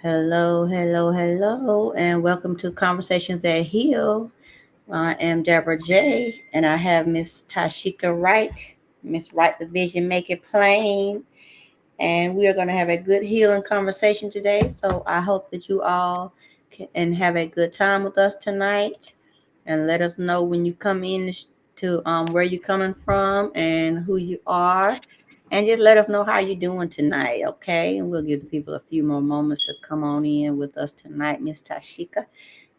Hello, hello, hello, and welcome to Conversations That Heal. I am Deborah J, and I have Miss Tysheka Wright. Miss Wright, the vision, make it plain. And we are going to have a good healing conversation today. So I hope that you all can have a good time with us tonight. And let us know when you come in to where you're coming from and who you are. And just let us know how you're doing tonight, okay? And we'll give the people a few more moments to come on in with us tonight, Miss Tashika.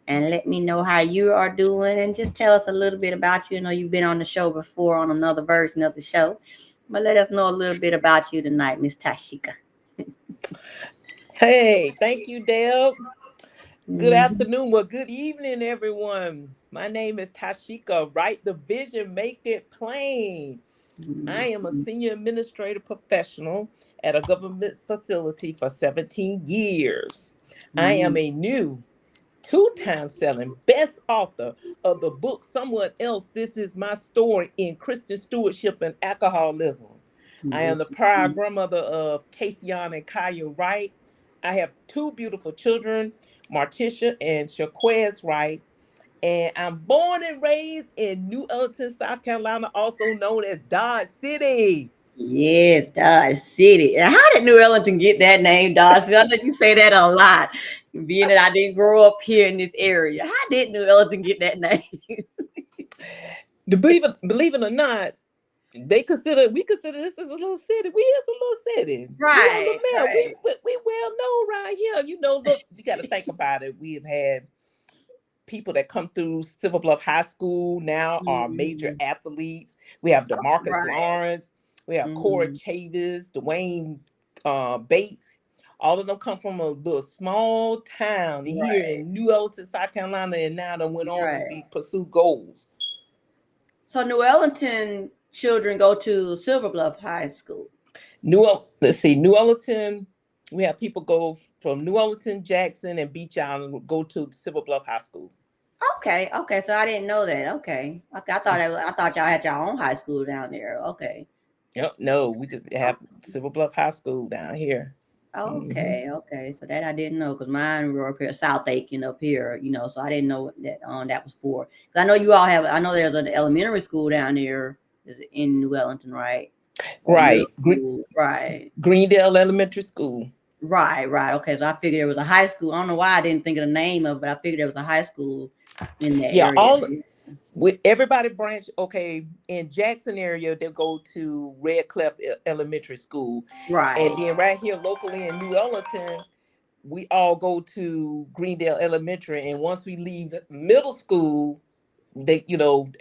And let me know how you are doing. And just tell us a little bit about you. You know, you've been on the show before on another version of the show. But let us know a little bit about you tonight, Miss Tashika. Hey, thank you, Deb. Good Mm-hmm. afternoon. Well, good evening, everyone. My name is Tysheka Wright, the vision, make it plain. I Yes. am a senior administrative professional at a government facility for 17 years. I am Mm-hmm. a new two-time selling best author of the book Someone Else, This Is My Story in Christian Stewardship and Alcoholism. I am the Yes. proud grandmother of Kasion and Kaya Wright. I have two beautiful children, Martisha and Shaquez Wright. And I'm born and raised in New Ellerton, South Carolina, also known as Dodge City. Yes, Dodge City. And how did New Ellington get that name, Dodge City? I know you say that a lot. Being that I didn't grow up here in this area. How did New Ellington get that name? Believe it or not, we consider this as a little city. We is a little city. We on the Right, map. right. We well known around here. Look, you got to think about it. We've had people that come through Silver Bluff High School now are major Mm, athletes. We have Demarcus right. Lawrence. We have Corey Mm, Chavis, Dwayne Bates. All of them come from a little small town here right, in New Ellerton, South Carolina, and now they went on to right. be pursue goals. So New Ellington children go to Silver Bluff High School. Let's see, New Ellerton. We have people go from New Ellerton, Jackson, and Beach Island go to Silver Bluff High School. Okay, okay. So I didn't know that. Okay, okay. I thought y'all had your own high school down there. Okay. Yep, no, we just have Silver Bluff High School down here. Hmm. Okay, okay. So that I didn't know because mine were up here, South Aiken up here, so I didn't know what that was for. 'Cause I know you all have. I know there's an elementary school down there in New Wellington, right? Or middle Right, school, right? Greendale Elementary School. Right, right. Okay, so I figured there was a high school. I don't know why I didn't think of the name of, it, but I figured there was a high school in that Yeah, area. all with everybody branch. Okay, in Jackson area, they go to Red Clef Elementary School, and Right. then right here locally in New Ellington, we all go to Greendale Elementary. And once we leave middle school,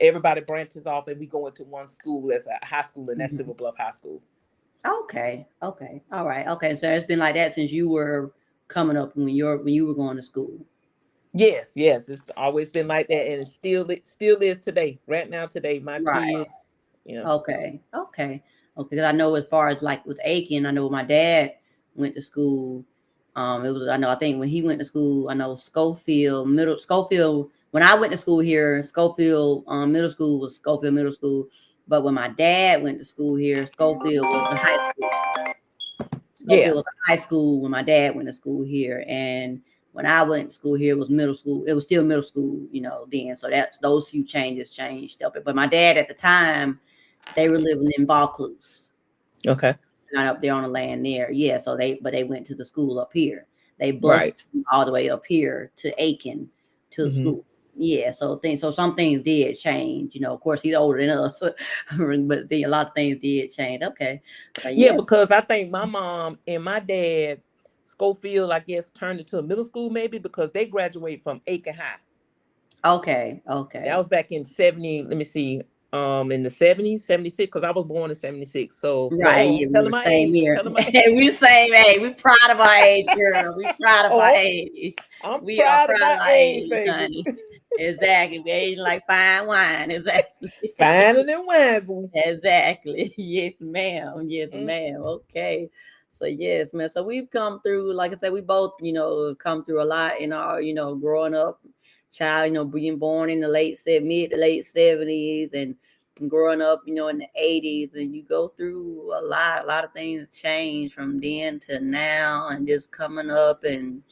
everybody branches off, and we go into one school as a high school, and that's Mhm. Silver Bluff High School. Okay. Okay. All right. Okay. So it's been like that since you were coming up when you were going to school. Yes, yes, it's always been like that, and it still is today. Right now, today, my Right. kids, yeah. Okay. Okay. Okay. Because I know as far as like with Aiken, I know my dad went to school. It was I think when he went to school, I know Schofield. When I went to school here, Schofield Middle School was Schofield Middle School. But when my dad went to school here, Schofield was the high school. Yeah. Schofield was a high school when my dad went to school here, and when I went to school here, it was middle school. It was still middle school, then. So that those few changes changed up. But my dad at the time, they were living in Vaucluse, Okay. not up there on the land there. Yeah, so they went to the school up here. They bused Right. all the way up here to Aiken to the Hmm. school. Yeah, so some things did change. Of course he's older than us, but a lot of things did change. Okay, so Yeah, yes, because I think my mom and my dad, Schofield, I guess, turned into a middle school maybe because they graduated from Aiken High. okay, That okay. was back in 70. Let me see. In the 70s, 76, because I was born in 76. So no, Right, I'm yeah, we telling were my same age. I'm year. telling my We the same age. We proud of our age, girl. We proud of our oh, age. I'm We are proud of proud of my our age, age, baby. honey. Exactly. We age like fine wine. Exactly. Finer than wine, boo. Exactly. Yes, ma'am. Yes, Mm, ma'am. Okay. So yes, man. So we've come through, like I said, we both, have come through a lot in our, growing up, child, being born in the mid to late 70s, and growing up, in the 80s, and you go through a lot of things change from then to now, and just coming up, and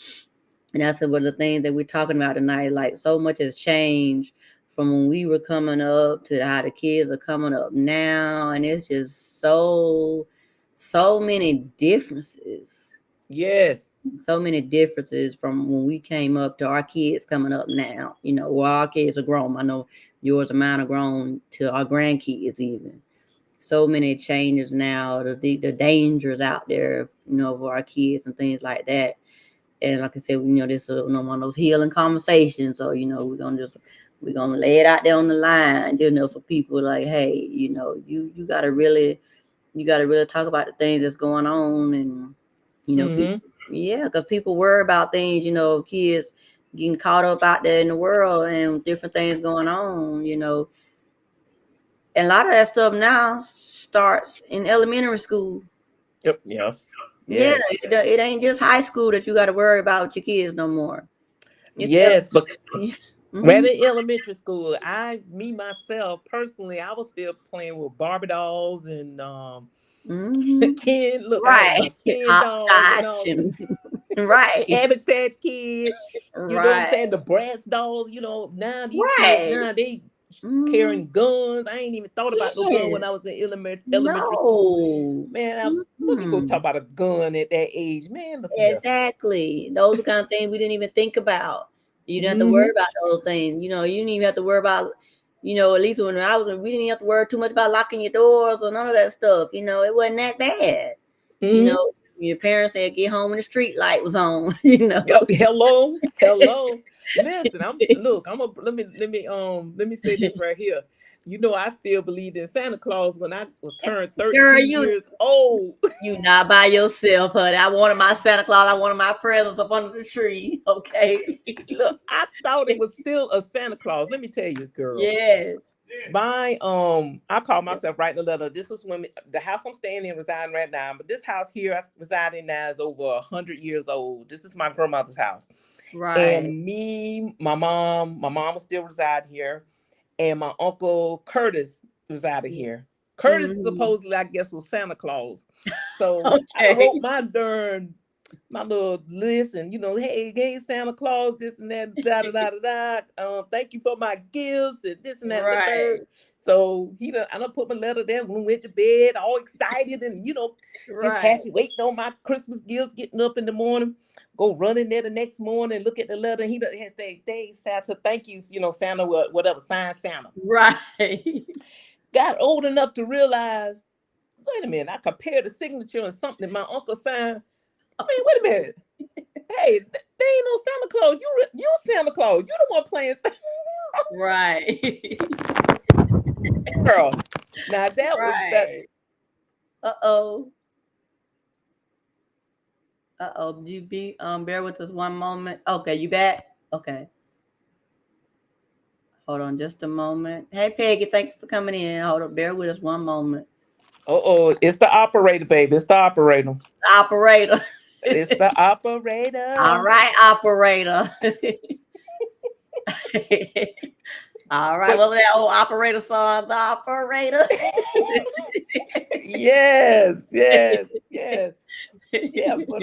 that's one of the things that we're talking about tonight. Like, so much has changed from when we were coming up to how the kids are coming up now, and it's just so many differences. Yes. So many differences from when we came up to our kids coming up now. Well, our kids are grown. I know yours and mine are grown to our grandkids even. So many changes now, the dangers out there, for our kids and things like that. And like I said, this is one of those healing conversations. So, we're gonna lay it out there on the line, for people like, hey, you gotta really talk about the things that's going on. And people, yeah, because people worry about things, kids getting caught up out there in the world and different things going on, and a lot of that stuff now starts in elementary school. Yep. Yes. Yeah, Yes. it ain't just high school that you got to worry about your kids no more. It's Yes. But right mm-hmm. in elementary school, me myself personally, I was still playing with Barbie dolls and Mm-hmm. Ken. Look, I had Right. my Ken dolls and Hopscotch all. and right. Cabbage Patch Kid. You know what I'm Right. saying? The Bratz dolls. Now these kids Right. now they Mm, carrying guns. I ain't even thought about no gun when yeah. I was in elementary school. No. Man, what you go talk Mm-mm. about a gun at that age? Man, look here. Exactly. Those are the kind of things we didn't even think about. You didn't have to worry Hmm. about those things. You didn't even have to worry about, at least when we didn't have to worry too much about locking your doors or none of that stuff. It wasn't that bad. You Hmm. know, your parents said get home when the street light was on, Hello, hello. Listen, let me say this right here. I still believed in Santa Claus when I was turned Girl, 13 years old. you not by yourself, honey. I wanted my Santa Claus. I wanted my presents up under the tree. Okay. Look, I thought it was still a Santa Claus. Let me tell you, girl. Yes. I call myself writing a letter. This is when the house I'm staying in, residing right now. But this house here I reside in now is over 100 years old. This is my grandmother's house, Right. and my mom will still reside here, and my uncle Curtis resided here. Curtis Mm-hmm. supposedly, I guess, was Santa Claus. So I done Okay. wrote my little list, and hey Santa Claus, this and that, da da da da da. Thank you for my gifts and this and that and the third. Right. So I done put my letter there when we went to bed, all excited and just Right. happy, waiting on my Christmas gifts, getting up in the morning, go run in there the next morning, look at the letter. He done had they Santa, thank you, Santa, whatever, sign Santa. Right. Got old enough to realize, wait a minute, I compared the signature and something that my uncle signed. Man, wait a minute. Hey, there ain't no Santa Claus. You Santa Claus. You the one playing Santa. Right. Girl. Now that was that. Right. Uh-oh. Uh-oh. You bear with us one moment. Okay, you back? Okay. Hold on just a moment. Hey Peggy, thank you for coming in. Hold up, bear with us one moment. Oh, it's the operator, baby. It's the operator. Operator. It's the All operator. right, operator. All right. But What was that old operator song? The operator. yes, yes, yes. Yeah, but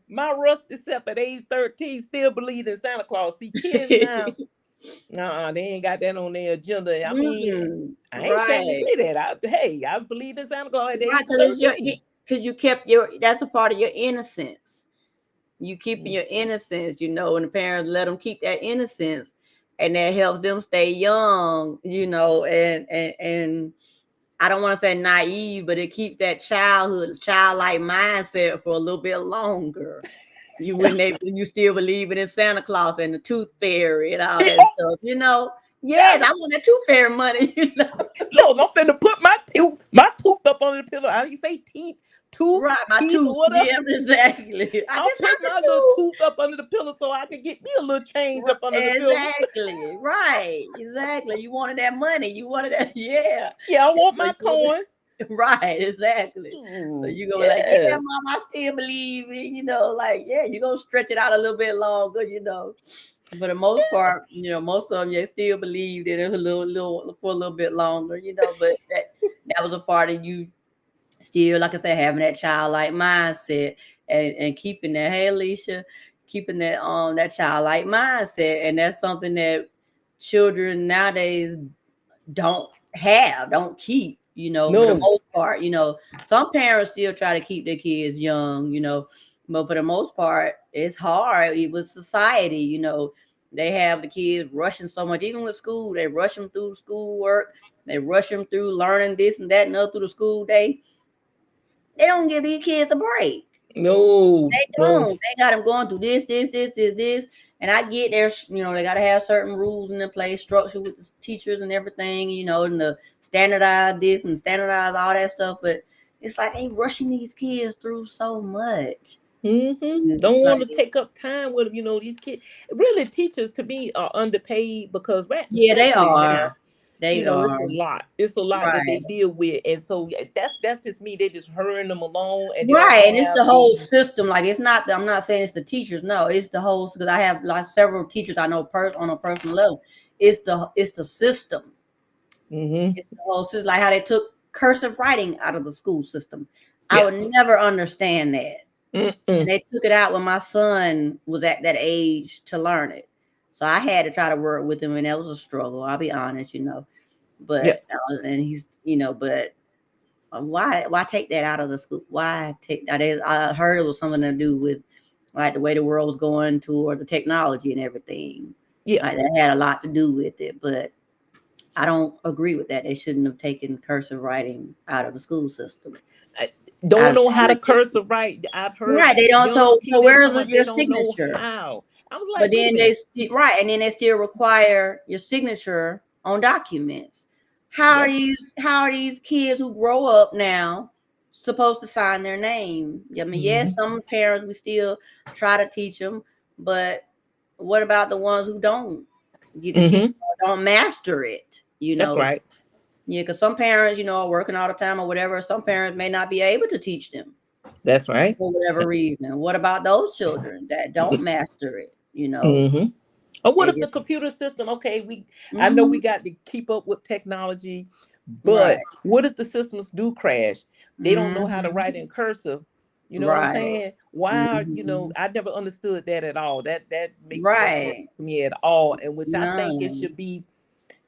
my rusty self at age 13 still believed in Santa Claus. See, kids now, they ain't got that on their agenda. I mean, I ain't ashamed to Right. say that. I believed in Santa Claus at the Right. age of 13. Because you kept that's a part of your innocence. You keeping your innocence, and the parents let them keep that innocence, and that helps them stay young, and I don't want to say naive, but it keeps that childlike mindset for a little bit longer. You still believing in Santa Claus and the tooth fairy and all that stuff. Yes, I want that tooth fairy money. Look, I'm finna put my tooth up on the pillow. How you say teeth, tooth, Right, my teeth, or tooth. whatever? Yeah, exactly. I I'll just got put the my little tooth. tooth up under the pillow so I can get me a little change up under the pillow. Exactly. Right. Exactly. You wanted that money. You wanted that. Yeah. Yeah, I want So my coin. right. Exactly. So Ooh, you go like, yeah, yeah. mom, I still believe it. Like, yeah, you're gonna stretch it out a little bit longer. For the most part, most of them they still believed in it a little for a little bit longer, But that was a part of you still, like I said, having that childlike mindset and keeping that. Hey, Alicia, keeping that childlike mindset, and that's something that children nowadays don't keep, for the No, most part. Some parents still try to keep their kids young, but for the most part, it's hard with society, they have the kids rushing so much, even with school, they rush them through schoolwork, they rush them through learning this and that and other through the school day. They don't give these kids a break. no, They no. don't. They got them going through this. And I get there, they got to have certain rules in the place, structure with the teachers and everything, and the standardize this and standardize all that stuff. But it's like they rushing these kids through so much. Don't It's want like, to take up time with them. These kids. Really, teachers to me are underpaid because, yeah, they especially are. now, They it's a are. lot. It's a lot that they Right. deal with, and so yeah, that's just me. They just hurrying them along, and they don't Right, and it's have the whole the. system. Like it's not. I'm not saying it's the teachers. No, it's the whole. Because I have like several teachers I know on a personal level. It's the system. Mm-hmm. It's the whole system. Like how they took cursive writing out of the school system. I would Yes. never understand that. And Mm-mm. they took it out when my son was at that age to learn it. So I had to try to work with him, and that was a struggle. I'll be honest. Yeah. But and he's but why take that out of the school? Why take that? I heard it was something to do with like the way the world was going toward the technology and everything. Yeah. Like that had a lot to do with it, but I don't agree with that. They shouldn't have taken cursive writing out of the school system. I Out don't of know how to elementary curse school. or write. I've heard Right? They don't. young So people where talking is about your they don't know signature? how. I was But like, wait a then minute. right, and then they still require your signature on documents. How are Yes. these kids who grow up now supposed to sign their name? I mean, yes, Mm-hmm. some parents we still try to teach them, but what about the ones who don't get to teach Mm-hmm. or don't master it? That's right. Yeah, because some parents, are working all the time or whatever. Some parents may not be able to teach them That's right. for whatever reason. What about those children that don't master it? Mm-hmm. Or what They if the just computer system? Okay, I know we mhm. got to keep up with technology, Right. but what if the systems do crash? They don't know how to write Mhm. in cursive. You know what I'm Right. saying? Why? Mhm. I never understood that at all. That makes no sense Right. to me at all. And which I think it None. should be.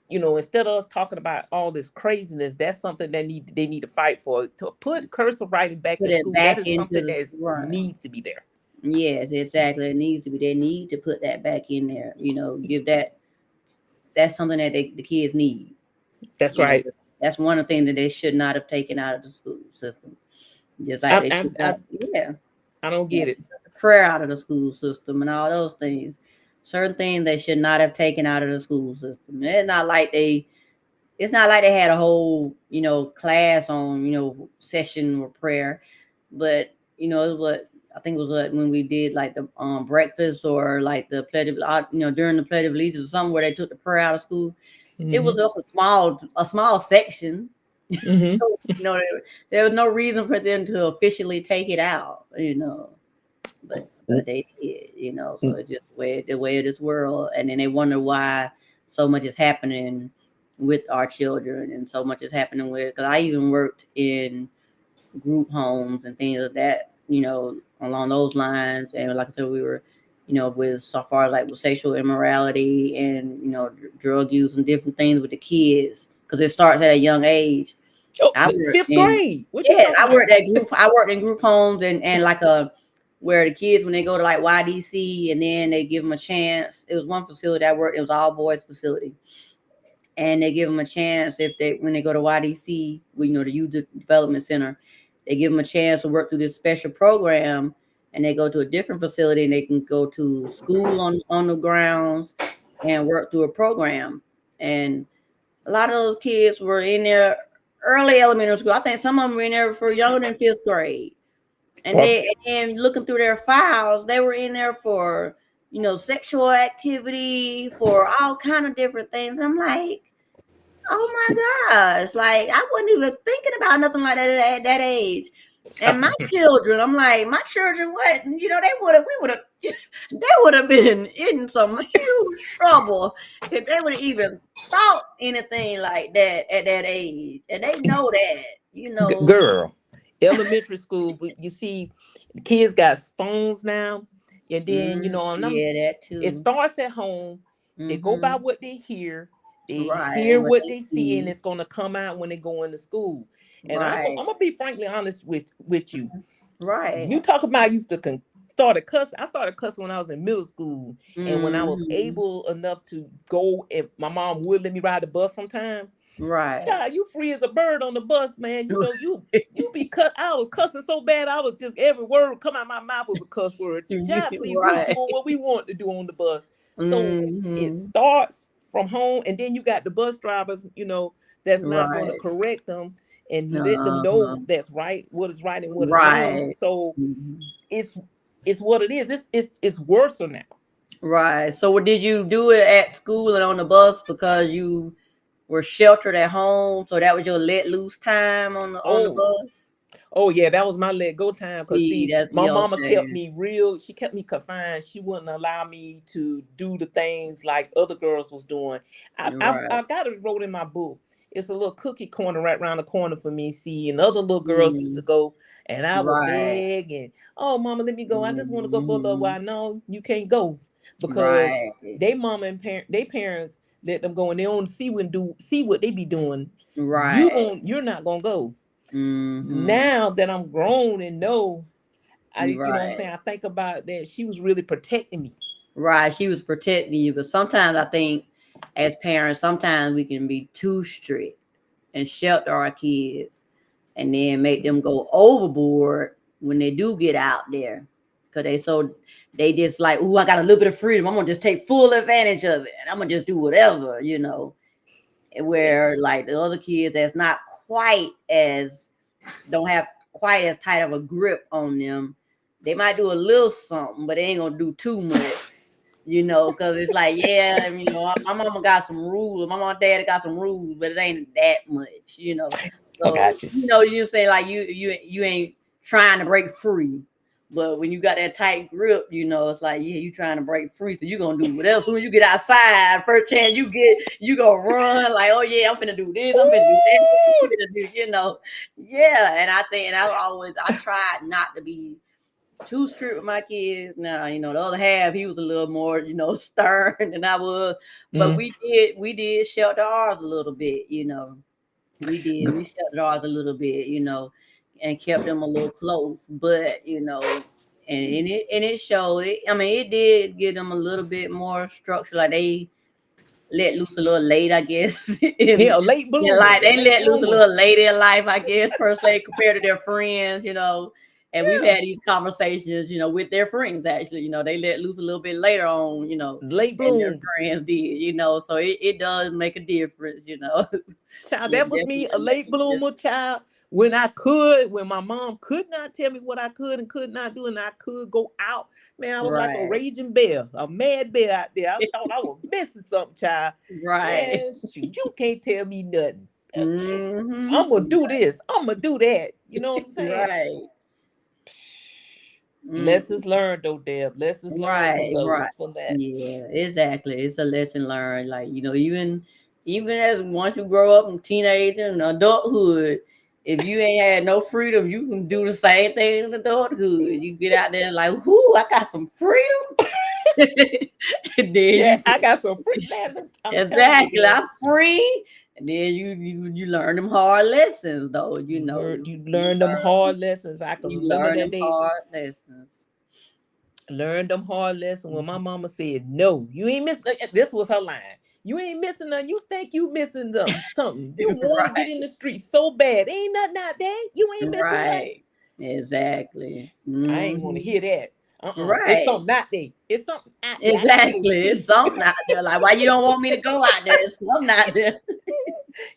Instead of us talking about all this craziness, that's something that they need to fight for. To put cursive writing back Put in it school, that back is into something the that right. needs to be there. Yes, exactly. It needs to be. They need to put that back in there. Give that's something that the kids need. That's You know, right. that's one of the things that they should not have taken out of the school system. Just like I they I took I, out, yeah, I don't yeah, get it. prayer out of the school system and all those things. Certain things they should not have taken out of the school system. It's not like they had a whole, class on, session or prayer, but it was what I think it was what when we did like the breakfast or like the pledge of, during the pledge of allegiance or something where they took the prayer out of school. It was Hmm. just a small section. Hmm. So, there was no reason for them to officially take it out, but they did, so it's just the way of this world. And then they wonder why so much is happening with our children and so much is happening with, because I even worked in group homes and things like that, along those lines. And like I said, we were, with so far as like with sexual immorality and, drug use and different things with the kids, because it starts at a young age. Oh, I worked fifth in grade. What you yeah, talking I about? worked at group. I worked in group homes and like where the kids when they go to like YDC and then they give them a chance. It was one facility I worked. It was all boys facility, and they give them a chance if they when they go to YDC, the Youth Development Center, they give them a chance to work through this special program, and they go to a different facility and they can go to school on the grounds and work through a program. And a lot of those kids were in there early elementary school. I think some of them were in there for younger than fifth grade. And Well, looking through their files, they were in there for, sexual activity, for all kind of different things. I'm like, oh my gosh. Like I wasn't even thinking about nothing like that at that age. And my children, I'm like, my children, what? You know, they would have been in some huge trouble if they would have even thought anything like that at that age. And they know that, you know. Girl, elementary school, but you see, kids got phones now, and then and I'm Yeah, that it too. starts at home. They go by Mm-hmm. what they Right. hear And what what they they see, and see. it's gonna come out when they go into school. And Right. I'm gonna be frankly honest with you. Right. You talk about I used to started cussing. I started cussing when I was in middle school, and when I was Mm-hmm. able enough to go, and my mom would let me ride the bus sometime. Right. Child, you free as a bird on the bus, man. You be cut. I was cussing so bad, I was just every word come out my mouth was a cuss word. Child, please, we was Right. doing what we want to do on the bus. So it Mm-hmm. starts from home, and then you got the bus drivers, that's not going to Right. correct them and let them Uh-huh. know that's right, what is right and what is wrong. Right. So Mhm. it's it's what it is. It's worse now. Right. So, what did you do it at school and on the bus because you were sheltered at home? So that was your let loose time on the Oh, bus. Oh yeah, that was my let go time. Cause See, see, that's my yeah, mama kept okay. me real. She kept me confined. She wouldn't allow me to do the things like other girls was doing. I Right. got it wrote in my book. It's a little cookie corner right around the corner for me. See, and other little girls used to Mm, go, and I would right. beg and oh, mama, let me go. I just want to go for a little Hmm. while. No, you can't go because Right. they mama and they parents let them go, and they don't see what they be doing. Right. You're not gonna go. Hmm. Now that I'm grown and know, what I'm Right. saying, I think about that she was really protecting me. Right. She was protecting you, but sometimes I think as parents, sometimes we can be too strict and shelter our kids and then make them go overboard when they do get out there. Cause they just like, ooh, I got a little bit of freedom. I'm gonna just take full advantage of it. And I'm gonna just do whatever, you know. And Eh, where like the other kids that's not quite as don't have quite as tight of a grip on them, they might do a little something, but they ain't gonna do too much, you know, because it's like, yeah, you know, my mama got some rules. My mom and dad got some rules, but it ain't that much, you know. I So, got you. you say like you ain't trying to break free. But when you got that tight grip, you know, it's like, yeah, you trying to break free. So you gonna do whatever. So when you get outside, first chance you get, you gonna run like, oh yeah, I'm finna do this, I'm finna do that, I'm Ooh, finna do, you know. Yeah. And I think and I tried not to be too strict with my kids. Now, you know, the other half, he was a little more, you know, stern than I was. But mm. we did shelter ours a little bit, you know. We did. G- We sheltered ours a little bit, you know, and kept them a little close. But, you know, and it showed it. I mean, it did give them a little bit more structure. Like they let loose a little late, I guess. Yeah, And a late bloomer, like a they late let loose a bloomer. little late in life, I guess, per se, compared to their friends, you know. And we've Yeah, had these conversations, you know, with their friends actually. You know, they let loose a little bit later on, you know, late and their bloom. friends did, you know. So it does make a difference, you know. Child, It that was me, definitely a makes late a bloomer difference. child. When my mom could not tell me what I could and could not do, and I could go out, man, I was like a Right. raging bear, a mad bear out there. I thought I was missing something, child. Right. Man, shoot, you can't tell me nothing. I'm gonna Mm-hmm. do this. I'm gonna do that. You know what I'm saying? Right. Mm. Lessons learned, though, Deb. Lessons learned from Right, right. those, from that. Yeah, exactly. It's a lesson learned. Like, you know, even as once you grow up in teenager and adulthood, if you ain't had no freedom, you can do the same thing in adulthood. You get out there like, whoo, I got some freedom. And then Yeah, you I got some free man. I'm telling you, exactly, Deb. I'm free. And then you learn them hard lessons though, you know. You You learn them hard lessons. I can you remember learn that them day. hard lessons. Learned them hard lessons when my mama said, "No, you ain't missing." This was her line. You ain't missing nothing. You think you missing something. You want to get in Right. the street so bad. Ain't nothing out there. You ain't missing nothing. Right. Exactly. I ain't want to Hmm. hear that. It's Right. something out there. It's something out there I can't Exactly. It's see. something out there. Like, why you don't want me to go out there? It's something out there.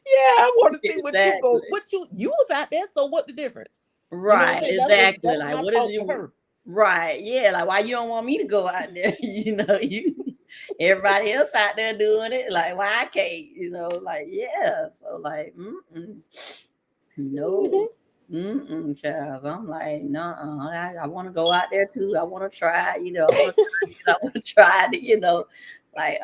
Yeah, I want to see what you go. Exactly. What you was out there. So what the difference? You know what I'm Right. saying? Exactly. That was Like, my what is talk to you? her. Right. Yeah. Like, why you don't want me to go out there? You know, everybody else out there doing it. Like, why I can't? You know, like, yeah. So, like, no. Child. So I'm like, no, I want to go out there too. I want to try, I want to try, I want to try to, like,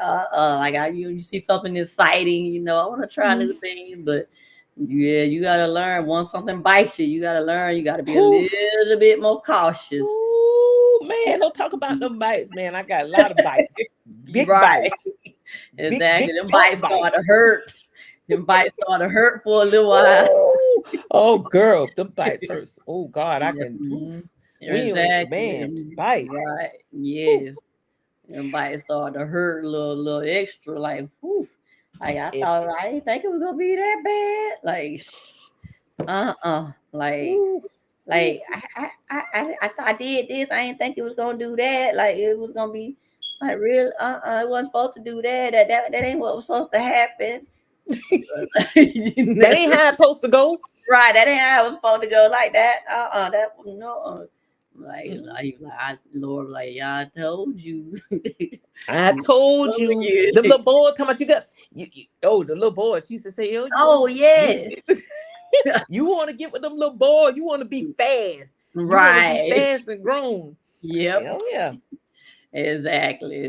like you see something exciting, I want to try new things, but yeah, you got to learn once something bites you, you got to learn, you got to be a Whew. little bit more cautious. Ooh, man, don't talk about them bites, man. I got a lot of bites. Big Right. bites. Exactly. Big Them short bites start to bites. hurt. Them bites start to hurt for a little while. Ooh. Oh, girl, the bites hurts. Oh, God, I Yeah, can. Oof. We ain't, exactly. man, bites. Right. Ooh. Yes. Them bites start to hurt a little extra. Like, whew. Like I If, thought, I didn't think it was gonna be that bad. Like, like, ooh, ooh. I thought I did this. I didn't think it was gonna do that. Like, it was gonna be like real. It wasn't supposed to do that. That ain't what was supposed to happen. That ain't how it's supposed to go. Right, that ain't how it was supposed to go like that. That no. Mm. Lord, like, yeah, I told you. I told Told you. The you. little boy talking about you got oh, the little boy. She used to say, oh, Oh you yes. you want to get with them little boy. You want to be fast. You want to be Right. fast and grown. Yep. Hell yeah. Exactly.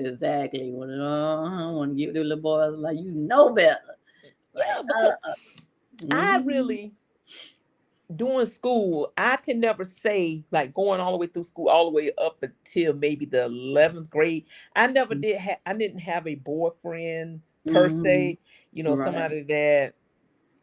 When I want to give the little boys like better. Yeah, Like because I mhm. really doing school, I can never say like going all the way through school, all the way up until maybe the 11th grade. I didn't have a boyfriend per Mhm. se, Right. somebody that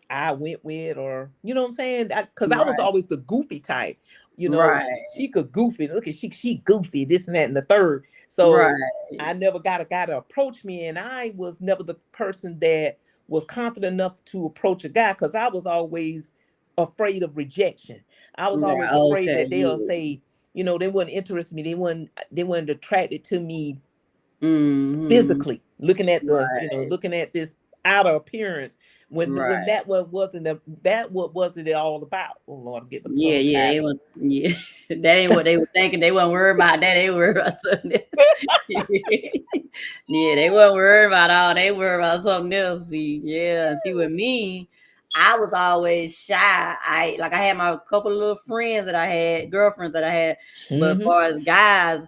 I went with, or you know what I'm saying? Because I was Right. always the goofy type. Right. She could goofy. Look at she goofy, this and that and the third. So Right. I never got a guy to approach me, and I was never the person that was confident enough to approach a guy because I was always afraid of rejection. I was Right. always afraid Okay. that they'll Yeah. say, they wouldn't interest me. They weren't attracted to me Mhm. physically, looking at Right. looking at this outer appearance when Right. that what wasn't it all about. Oh Lord, I'm getting my Yeah, tongue yeah, tied they up. was yeah. That ain't what they were thinking. They wasn't worried about that. They were worried about something else. Yeah, they wasn't worried about all. They worried about something else. See, yeah. See, with me, I was always shy. I had my couple of little friends that I had, girlfriends that I had, but as Hmm. far as guys,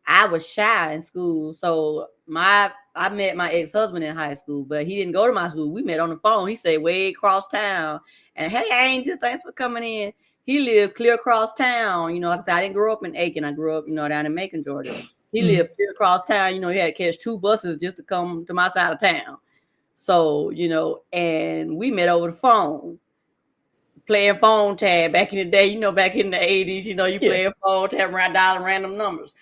I was shy in school. So I met my ex husband in high school, but he didn't go to my school. We met on the phone. He stayed way across town. And hey, Angel, thanks for coming in. He lived clear across town. Like I said, I didn't grow up in Aiken. I grew up, down in Macon, Georgia. He Hmm. lived clear across town. He had to catch two buses just to come to my side of town. So, and we met over the phone, playing phone tag back in the day, back in the 80s, you Yeah. playing phone tag around dialing random numbers.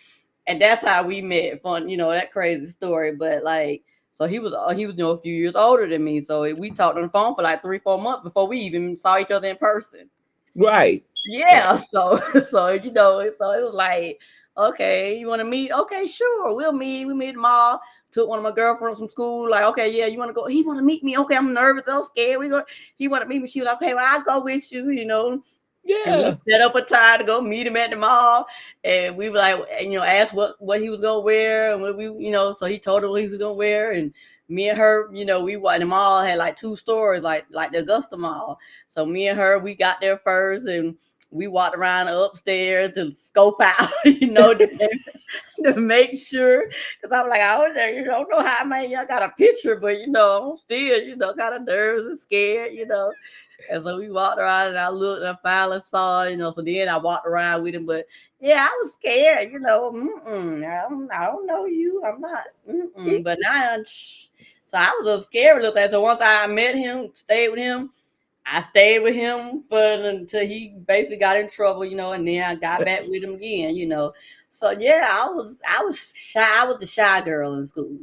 And that's how we met. Fun, that crazy story. But like, so he was a few years older than me. So we talked on the phone for like 3-4 months before we even saw each other in person. Right. Right. Yeah, so so it was like, okay, you want to meet? Okay, sure, we'll meet. We meet tomorrow. Took one of my girlfriends from school. Like, okay, yeah, you want to go? He want to meet me. Okay, I'm nervous. I'm scared. We go. He want to meet me. She was like, okay, well, I'll go with you. And we Yeah. set up a time to go meet him at the mall. And we were like, asked what he was gonna wear, and what we, so he told her what he was gonna wear, and me and her, we went. The mall had like two stores, like the Augusta Mall. So me and her, we got there first, and we walked around upstairs to scope out, to make sure. Because I'm like, I was there, don't know how many y'all got a picture, but I'm still, kind of nervous and scared, And so we walked around and I looked and I finally saw, so then I walked around with him. But yeah, I was scared, I don't know you. I'm not, but now, so I was a scared little thing. So once I met him, stayed with him, I stayed with him until he basically got in trouble, and then I got back with him again. So yeah, I was shy. I was the shy girl in school.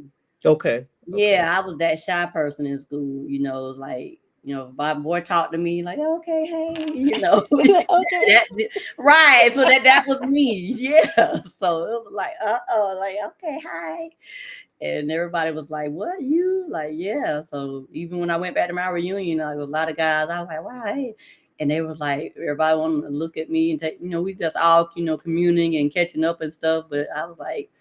Okay. Okay. Yeah, I was that shy person in school. Like if my boy talked to me like, okay, hey, Okay. that, right. So that was me. Yeah. So it was like, like okay, hi. And everybody was like, "What you like?" Yeah. So even when I went back to my reunion, like a lot of guys, I was like, "Wow!" Hey. And they was like, everybody wanted to look at me and take, we just all, communing and catching up and stuff. But I was like,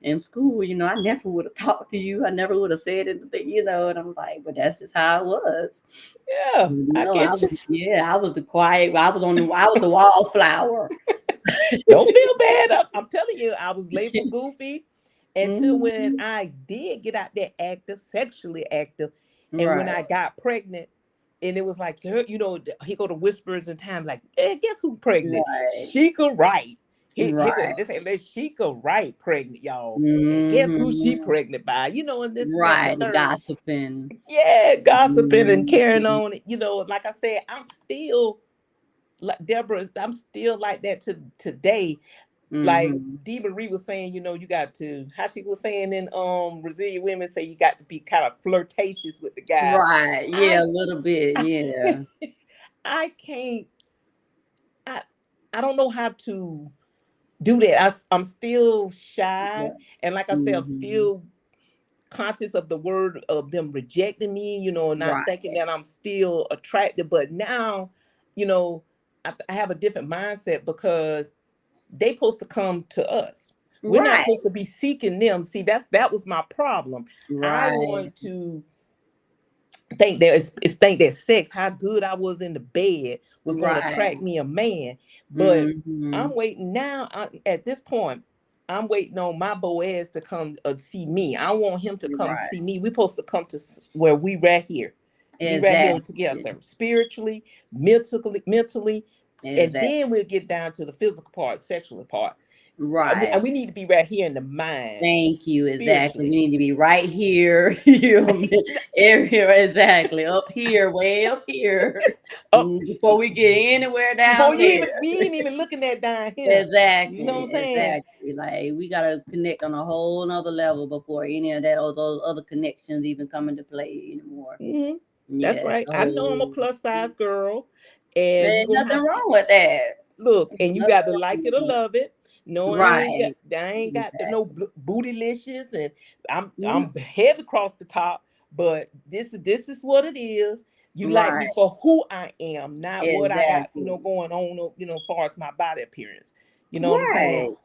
in school, I never would have talked to you. I never would have said anything, and I'm like, but that's just how it was. Yeah, I get you. I was the quiet, I was the wallflower. Don't feel bad. I'm telling you, I was labeled goofy until when Mhm. I did get out there active, sexually active, and when Right, I got pregnant, and it was like, he go to whispers in time, like, hey, guess who pregnant? right, Sheikah Wright. He go, right. they say, let Sheikah Wright pregnant, y'all. And guess who she Mhm. pregnant by? And this and that and the Right, third. gossiping. Yeah, gossiping and carrying Mhm. on. Like I said, I'm still like Deborah, I'm still like that to today. Like Mhm. Dee Marie was saying, you got to, how she was saying in Resilient Women, say you got to be kind of flirtatious with the guys. Right, yeah, I a little bit, yeah. I can't, I I don't know how to do that. I'm still shy. Yeah. And like I said, I'm Mhm. still conscious of the word of them rejecting me, not thinking Right, that I'm still attractive. But now, you know, I have a different mindset because they supposed to come to us. We're not right, supposed to be seeking them. See, that was my problem. I right, want to think that think that sex, how good I was in the bed, was going to attract right. me a man. But I'm Mhm. waiting now. At this point, I'm waiting on my Boaz to come see me. I want him to come Right. see me. We're supposed to come to where we right here. We right here Exactly. together, spiritually, mentally, and Exactly. then we'll get down to the physical part, sexual part. And Right. we need to be right here in the mind, Thank you. Exactly. We spiritually. need to be right here. Area exactly up here, way up here, Oh, before we get anywhere before down you there. even we ain't even looking at down here. You know what Exactly. I'm saying? Exactly. Like we gotta connect on a whole nother level before any of that or those other connections even come into play anymore. Hmm. That's Yes. right. I know I'm a So plus size girl, and man, you're gonna nothing have to wrong with that. look, and you Nothing got to wrong like it or with love it. No, that. Right. I ain't got the no Exactly. bootylicious, and Mhm. I'm heavy across the top. But this is what it is. You like me Right. for who I am, not what I got, Exactly. going on, as far as my body appearance. You know what I'm saying?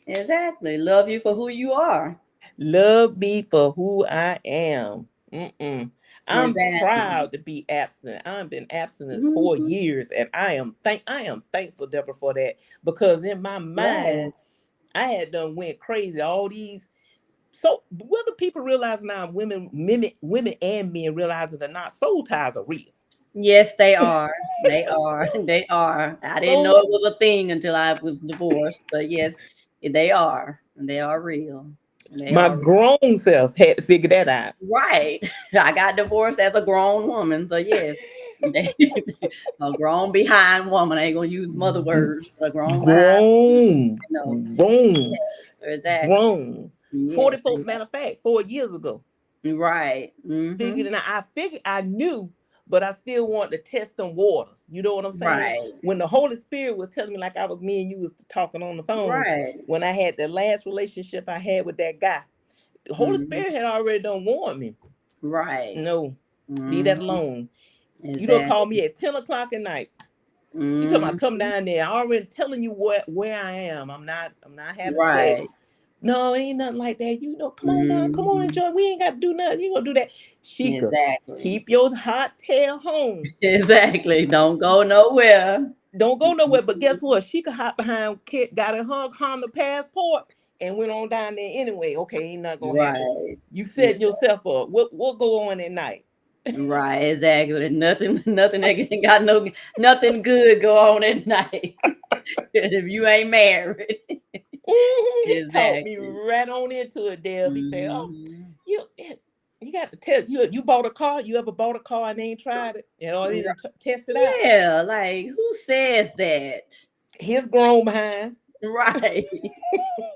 Right. Exactly. Love you for who you are. Love me for who I am. Mm-mm. I'm Exactly. proud to be abstinent. I've been abstinent for Mhm. years, and I am thankful, Deborah, for that, because in my Right. mind I had done went crazy. All these, so whether people realize now, women and men realize it or not, soul ties are real. Yes, they are. They are. They are. I didn't know So it was a thing until I was divorced, but yes, they are. They are real. They my are real. grown self had to figure that out. Right. I got divorced as a grown woman, so yes, they, a grown behind woman. I ain't gonna use mother words. A grown behind. Grown, No. grown, Yes, exactly. grown. Yes. 44, matter of fact, 4 years ago. Right. Figured Mhm. it out. I figured I knew, but I still wanted to test them waters. You know what I'm saying? Right. When the Holy Spirit was telling me, like I was me and you was talking on the phone, Right. when I had the last relationship I had with that guy, the Holy Mhm. Spirit had already done warned me. Right. No, leave that Mhm. alone. You don't call me Exactly. at 10 o'clock at night. You talking about come Mhm. down there. I already telling you where I am. I'm not having Right. sex. No, ain't nothing like that. Come on now. Come on, Mhm. enjoy. We ain't got to do nothing. You gonna do that. Sheikah, Exactly. keep your hot tail home. Exactly. Don't go nowhere. Don't go nowhere. But guess what? She could hop behind kid, got a Honda passport, and went on down there anyway. Okay, ain't nothing gonna happen. Right. You setting Exactly. yourself up. What go on at night? Right. Exactly. Nothing. Nothing that ain't got nothing good go on at night if you ain't married. He taught me Exactly. right on into it, Deb. He said, "Oh, Mhm. you got to test. You bought a car. You ever bought a car and ain't tried it, didn't test it out? Yeah. Like who says that? His grown behind, Right.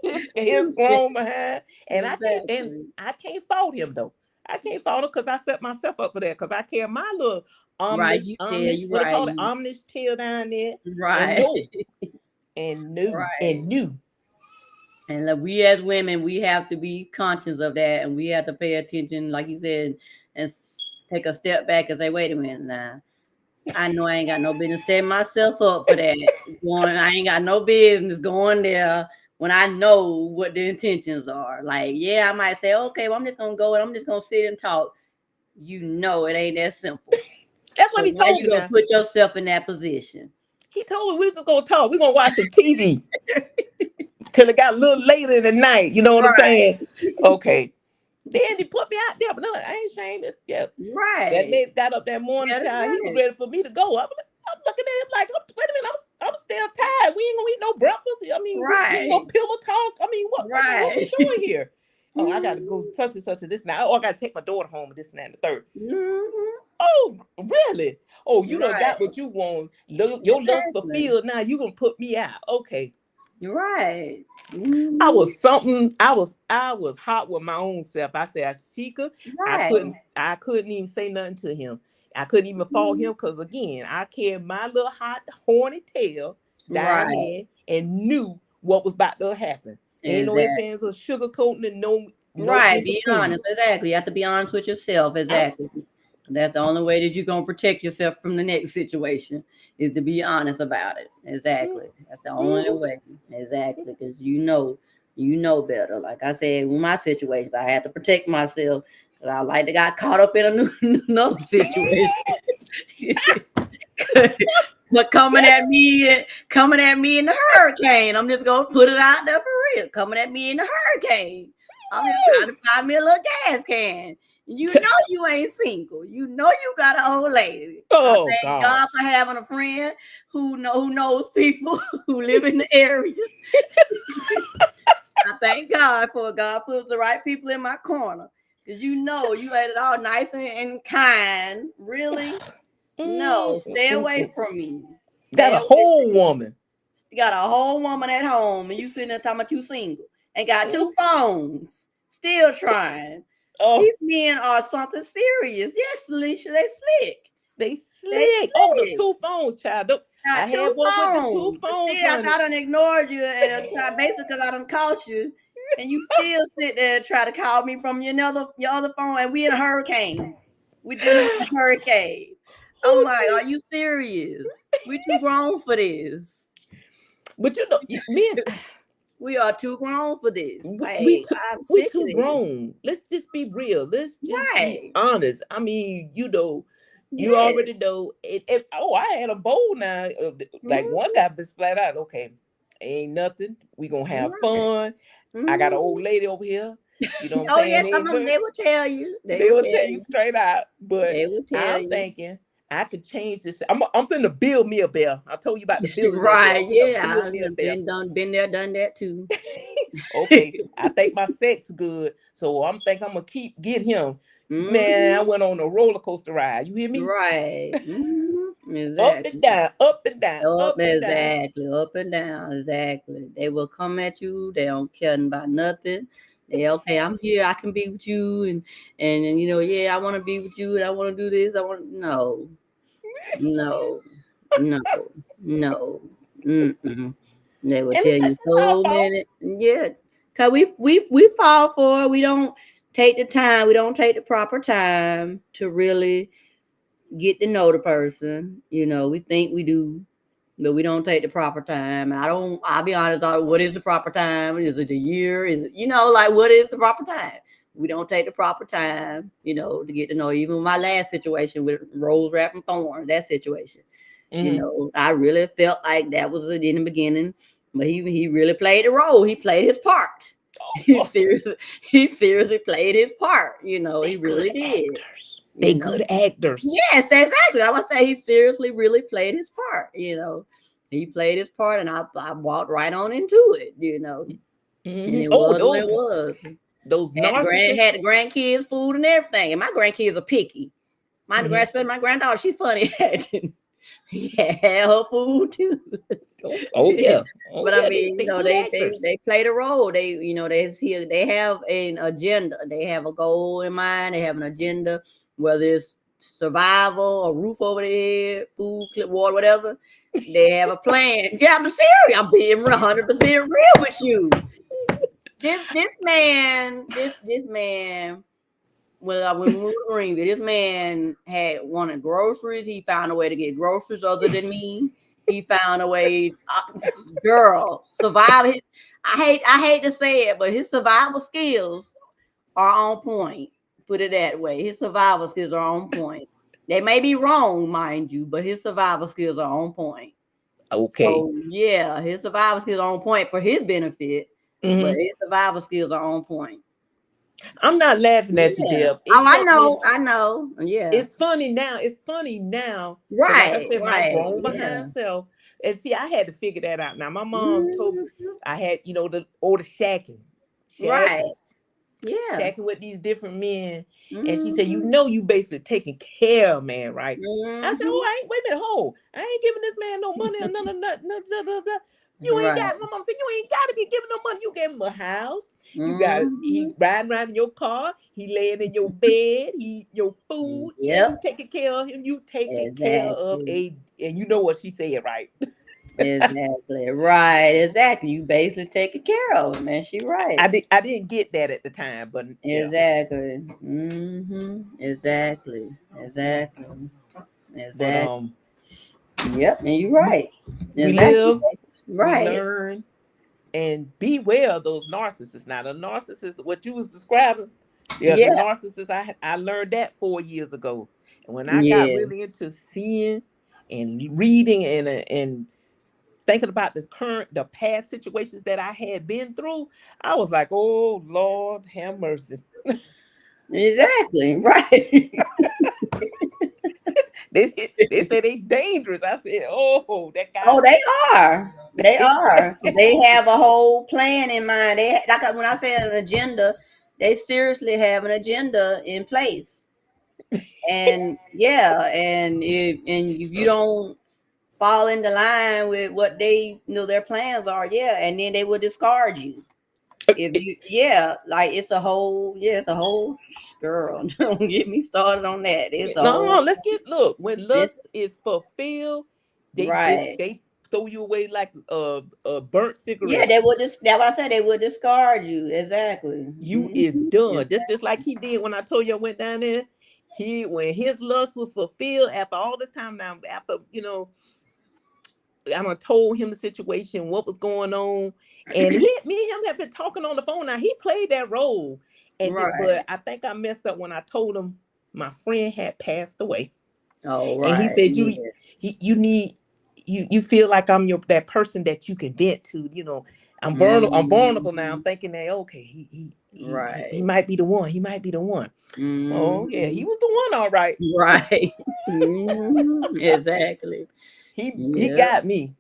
his Who says grown behind, and exactly. I can't fault him though. I can't fault him because I set myself up for that because I carry my little Right. You said you what they right. call it, omnish tail down there, and Right. no, and new, Right. and new. And like, we as women, we have to be conscious of that, and we have to pay attention, like you said, and take a step back and say, "Wait a minute, now I know I ain't got no business setting myself up for that. Going, I ain't got no business going there when I know what the intentions are. Like, yeah, I might say, okay, well, I'm just gonna go and I'm just gonna sit and talk. You know, it ain't that simple. That's what So he now told you me. gonna Now put yourself in that position. he told me we just gonna talk. We're gonna watch some TV till it got a little later in the night. You know what I'm Right. saying? Okay. Then he put me out there, but no, I ain't ashamed. Yeah, that Right. nigga got up that morning, Yeah, that's child. He was right. ready for me to go. I'm looking at him like, wait a minute, I'm still tired. We ain't gonna eat no breakfast. I mean, we ain't gonna Right. pillow talk. I mean, what? I mean, what we Right. doing here? Oh, I gotta go Mhm. such and such and this now. Oh, I gotta take my daughter home and this and that and the third. Mhm. Oh, really? Oh, you done got Right. what you want. Your lust Exactly. fulfilled. Now you gonna put me out? Okay. Right. I Mhm. was something. I was hot with my own self. I said, Ashika, I Right. couldn't I couldn't even say nothing to him. I couldn't even fault Mhm. him because again, I carried my little hot horny tail down Right. in and knew what was about to happen. Ain't no ifs, Exactly. ands, or sugarcoating and no Right. in Be between. honest. Exactly. You have to be honest with yourself. I Exactly. That's the only way that you're gonna protect yourself from the next situation is to be honest about it. Exactly. That's the only mhm. way. Exactly. Because you know better. Like I said, with my situations, I had to protect myself. 'Cause I like to got caught up in another situation. But coming at me in the hurricane. I'm just gonna put it out there for real. Coming at me in the hurricane. I'm just trying to find me a little gas can. You know you ain't single. You know you got an old lady. I Oh thank God gosh. for having a friend who knows people who live in the area. I thank God for God put the right people in my corner. Cause you know you had it all nice and kind. Really? Mm, No, stay mm, away mm. from me. Got Stay a away from whole me. woman. You got a whole woman at home and you sitting there talking about you single and got Mm, two phones. Still trying. oh, These men are something serious. Yes, Alicia, they slick. they They slick. Oh, the slick. two phones, child. I Got two had one with the two phones. But phones, still, honey. I done ignored you and basically because I done caught you. And you still sit there and try to call me from your other phone and we in a hurricane. We dealing with a hurricane. I'm Oh, like, are gee. you serious? We too grown for this. But you know, me and We are too grown for this. we, we Like, too I'm we sick of too this. grown. Let's just be real. Let's just be Right. honest. I mean, you Yes. already know it. Oh, I had a bowl now. Like one Mhm. guy just flat out. Okay, ain't nothing. We gonna have Right. fun. I got an old Mhm. lady over here. You know what I'm Oh, saying? yes, some Ain't of them, look. they will tell you. They They will will tell tell you you. straight out. But They will tell I'm you. thinking I could change this. I'm finna build me a bear. I told you about the building that bear. I'm Right. finna Yeah. build me a I've bear. been there, done that too. Okay, I think my sex good, so I'm gonna keep get him. Man, I Hmm. went on a roller coaster ride. You hear me? Right. Up and Exactly. down, up and down, Up, up and down. exactly. Up and down. Exactly. They will come at you. They don't care about nothing. They okay. I'm here. I can be with you, and you know, yeah, I want to be with you, and I want to do this. I want no, no, no, no. Mm-mm. They will And tell you it's our so fault. many. Yeah, cause we fall for it. We don't take the time. We don't take the proper time to really get to know the person. You know, we think we do, but we don't take the proper time. I'll be honest, what is the proper time? Is it a year? Is it, like what is the proper time? We don't take the proper time, to get to know. Even my last situation with Rose Wrap and Thorn, that situation, Hmm. I really felt like that was it in the beginning, but he really played the role. He played his part. He Oh, seriously, he seriously played his part. He they really good did. actors. They You know, good actors. Yes, exactly. I would say he seriously really played his part. He played his part, and I walked right on into it. And it Oh, was what it was. those Had narcissists. the grandkids food and everything, and my grandkids are picky. Hmm. Especially my granddaughter, she funny acting. Yeah, her food too. Oh yeah, oh But I yeah. mean, They good actors. they play the role. They have an agenda. They have a goal in mind. They have an agenda, whether it's survival, a roof over their head, food, clip, water, whatever. They have a plan. Yeah, I'm serious. I'm being 100% real with you. This man. When we moved to Greenville, this man had wanted groceries. He found a way to get groceries other than me. He found a way, girl, survive. I hate to say it, but his survival skills are on point. Put it that way. His survival skills are on point. They may be wrong, mind you, but his survival skills are on point. Okay. So yeah, his survival skills are on point for his benefit, but Hmm. his survival skills are on point. I'm not laughing at you, Yeah. Deb. Oh, It's I something. know. I know. Yeah. It's funny now. It's funny now because, like I Right. said, my Right. grown Yeah. behind self, and see, I had to figure that out. Now, my mom told me Mhm. I had, the shacking, Right. shacking, Yeah. shacking with these different men, and she said, Mhm. you basically taking care of man, right? I said, Mhm. oh, I ain't wait a minute, hold, I ain't giving this man no money or none of that. You ain't Right. got. My mom said, you ain't got to be giving no money. You gave him a house. You got he Mhm. riding around in your car. He laying in your bed. He eat your food. Yeah, you Yep. taking care of him. You taking care of Exactly. and you know what she said, right? Exactly. Right. Exactly. You basically taking care of him, man. She right. I didn't get that at the time, but yeah. Exactly. Exactly. Exactly. But Exactly. Yep. And you're right. we Exactly. live, we Right. learn, and beware of those narcissists. Now, the narcissist, what you was describing, yeah, the Yeah. narcissist, I learned that 4 years ago, and when I got Yeah. really into seeing and reading and thinking about the past situations that I had been through, I was like, oh Lord, have mercy. Exactly. Right. They said they dangerous. I said, oh, that guy. Oh, they are. They are. They have a whole plan in mind. Like when I say an agenda, they seriously have an agenda in place. And yeah, and if you don't fall into line with what they their plans are, yeah, and then they will discard you. If you like it's a whole girl. Don't get me started on that. It's a No, whole no, let's get look. When this lust is fulfilled, right. they throw you away like a burnt Yeah, cigarette. they would just that's what I said, they would discard you. Exactly. You is done. Exactly. Just like he did when I told you I went down there. When his lust was fulfilled after all this time now, after I done told him the situation, what was going on, and me and him have been talking on the phone. Now he played that role, but Right. I think I messed up when I told him my friend had passed away. Oh, And he right. said Yeah. you need you feel like I'm that person that you can vent to. I'm vulnerable now. I'm Mhm. thinking that okay, he Right. might be the one. He might be the one. Oh yeah, he Mhm. was the one, all right. Right. Exactly. He Yeah. got me.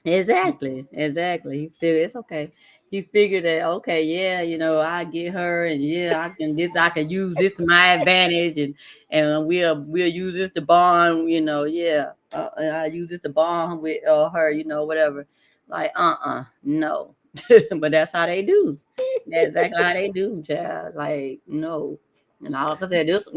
Exactly. Exactly. He figured it's okay. He figured that okay, yeah, I get her, and yeah, I can use this to my advantage, and we'll use this to bond, yeah, and I use this to bond with her, whatever. Like no, but that's how they do. That's exactly how they do, child. Like no, and all like I said, this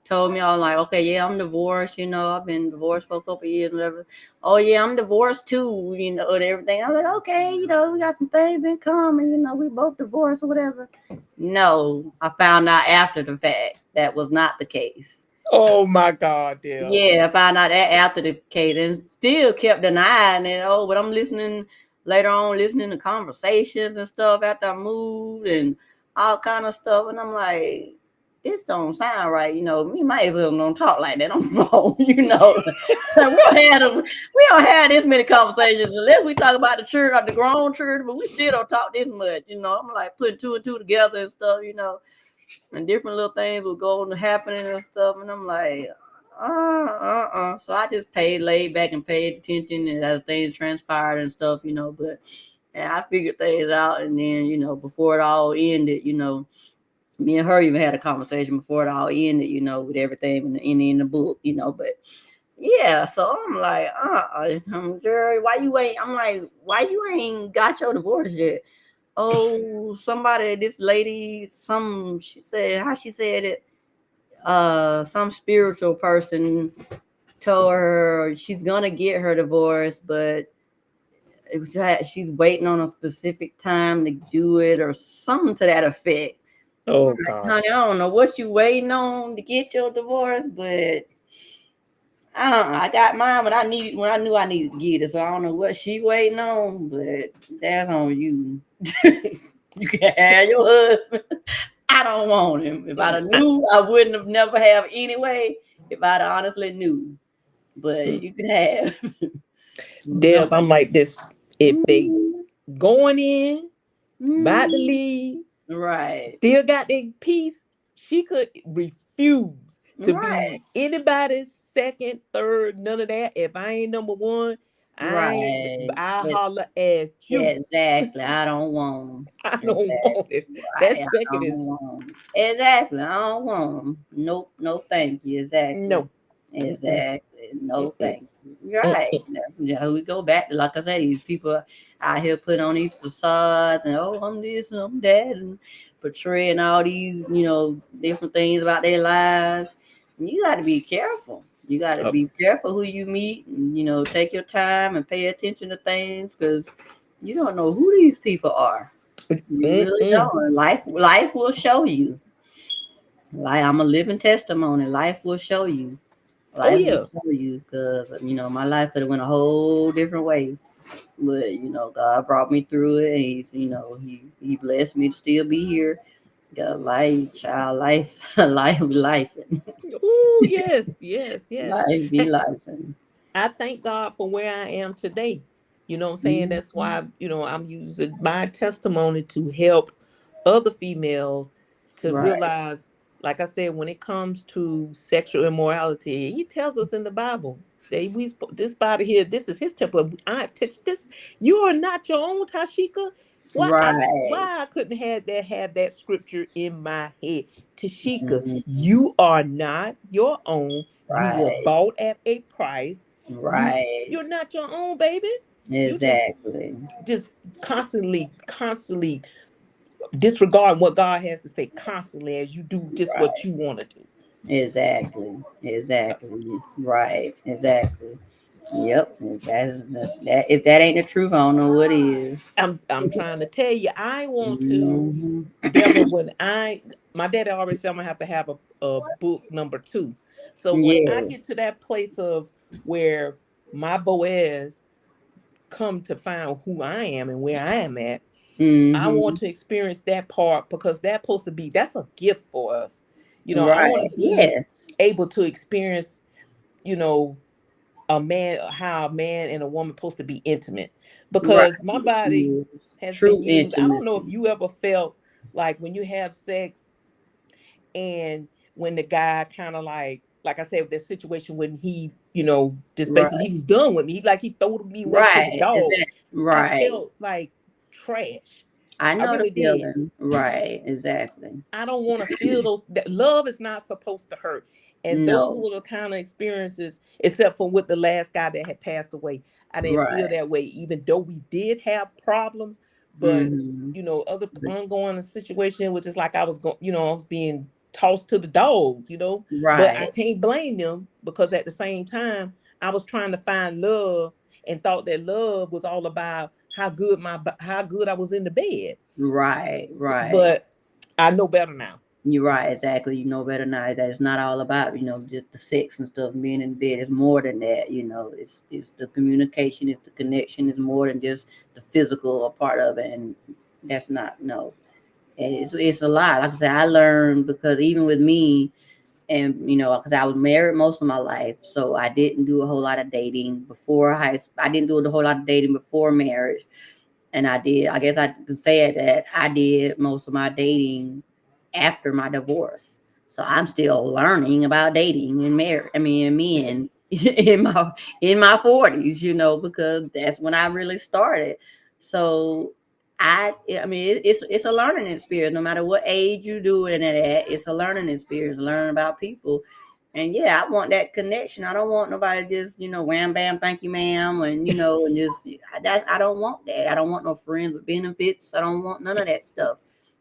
told me all like okay, yeah, I'm divorced. I've been divorced for a couple of years, whatever. Oh yeah, I'm divorced too, and everything. I was like, okay, we got some things in common, we both divorced or whatever. No, I found out after the fact that was not the case. Oh my God, dear. Yeah, I found out that after the case and still kept denying it. Oh, but I'm listening later on, listening to conversations and stuff after I moved and all kind of stuff. And I'm like, this don't sound right. We might as well don't talk like that on the phone, we don't have this many conversations unless we talk about the church, like the grown church, but we still don't talk this much. I'm like putting two and two together and stuff. And different little things will go on happening and stuff. And I'm like, So I just laid back and paid attention and as things transpired and stuff. But I figured things out. And then, before it all ended, me and her even had a conversation before it all ended, with everything in the book. But yeah, so I'm like, Jerry, why you ain't? I'm like, why you ain't got your divorce yet? Oh, somebody, this lady, she said, how she said it, some spiritual person told her she's gonna get her divorce, but she's waiting on a specific time to do it or something to that effect. Oh Honey, gosh. I don't know what you waiting on to get your divorce, but I got mine when I knew I needed to get it. So I don't know what she waiting on, but that's on you. You can have your husband. I don't want him. If I'd have knew, I wouldn't have never have anyway. If I'd honestly knew, but you can have. No. There's I'm like this. If they Mm, going in, about to mm, leave, right. still got their peace, she could refuse to Right. be anybody's second, third, none of that. If I ain't number one, Right. I holler at Yeah, you. exactly. I don't want them. I don't want Exactly. it. That Right. I second don't is want them. Exactly. I don't want them. Nope. No, thank you. Exactly. no. Mm-mm, Exactly. No, mm-mm, thank you. Right. mm-mm. Yeah, we go back to, like I said, these people out here putting on these facades and, oh, I'm this and I'm that, and portraying all these, different things about their lives. And you got to be careful. You got to Oh, be careful who you meet, and, take your time and pay attention to things, because you don't know who these people are. You really mm-mm. don't. And life will show you. Like, I'm a living testimony. Life will show you. Oh Life will yeah. show you, because my life could have went a whole different way. But God brought me through it. And he blessed me to still be here. Got life, child, life, life, Oh yes, yes, yes. life be life. I thank God for where I am today. You know what I'm saying? That's Mhm. why, I'm using my testimony to help other females to Right, realize, like I said, when it comes to sexual immorality, he tells us in the Bible that this body here, this is his temple. I touch this. You are not your own, Tashika. right, Why I couldn't have that scripture in my head? Tashika, mhm, you are not your own. You were right, bought at a price. you right. you're not your own, baby. You Exactly, just constantly disregard what God has to say constantly as you do just what right. you want to do. Exactly. So Exactly. Right. Exactly. Yep. If that ain't the truth, I don't know what is. I'm trying to tell you, I want to, Hmm. Deborah, when I my daddy always said I'm gonna have to have a book number two. So when I get Yes. to that place of where my Boaz come to find who I am and where I am at, I want Hmm. to experience that part because that's a gift for us. I want to Right. be Yes. able to experience, you know, how a man and a woman supposed to be intimate. Right. Because my body Yes. has been True used. I don't know if intimacy. you ever felt like when you have sex and when the guy kind of like I said, with that situation when he, just Right. basically he was done with me. He threw me away to the Right. dogs. Exactly. I Right. felt like trash. I I know the really did. feeling. Right. Exactly. I don't want to feel those. That love is not supposed to hurt, and those No. were the kind of experiences. Except for with the last guy that had passed away, I didn't feel Right. that way. Even though we did have problems, but Hmm. other ongoing situation, which is like I was going. I was being tossed to the dogs. But I Right. can't blame them because at the same time, I was trying to find love and thought that love was all about how good I was in the bed. Right. Right. But I know better now. You're right, exactly. You know better now that it's not all about, just the sex and stuff, being in bed. It's more than that, it's the communication, it's the connection, it's more than just the physical part of it. And that's not, no. And it's a lot. Like I said, I learned, because even with me, and because I was married most of my life, so I didn't do a whole lot of dating before high school. I didn't do a whole lot of dating before marriage. And I guess I can say it, that I did most of my dating after my divorce. So I'm still learning about dating and marriage. I mean, and men in my 40s, because that's when I really started. So I mean, it's a learning experience. No matter what age you do it at, it's a learning experience. Learning about people. And yeah, I want that connection. I don't want nobody just, wham bam, thank you, ma'am, and and just I don't want that. I don't want no friends with benefits. I don't want none of that stuff.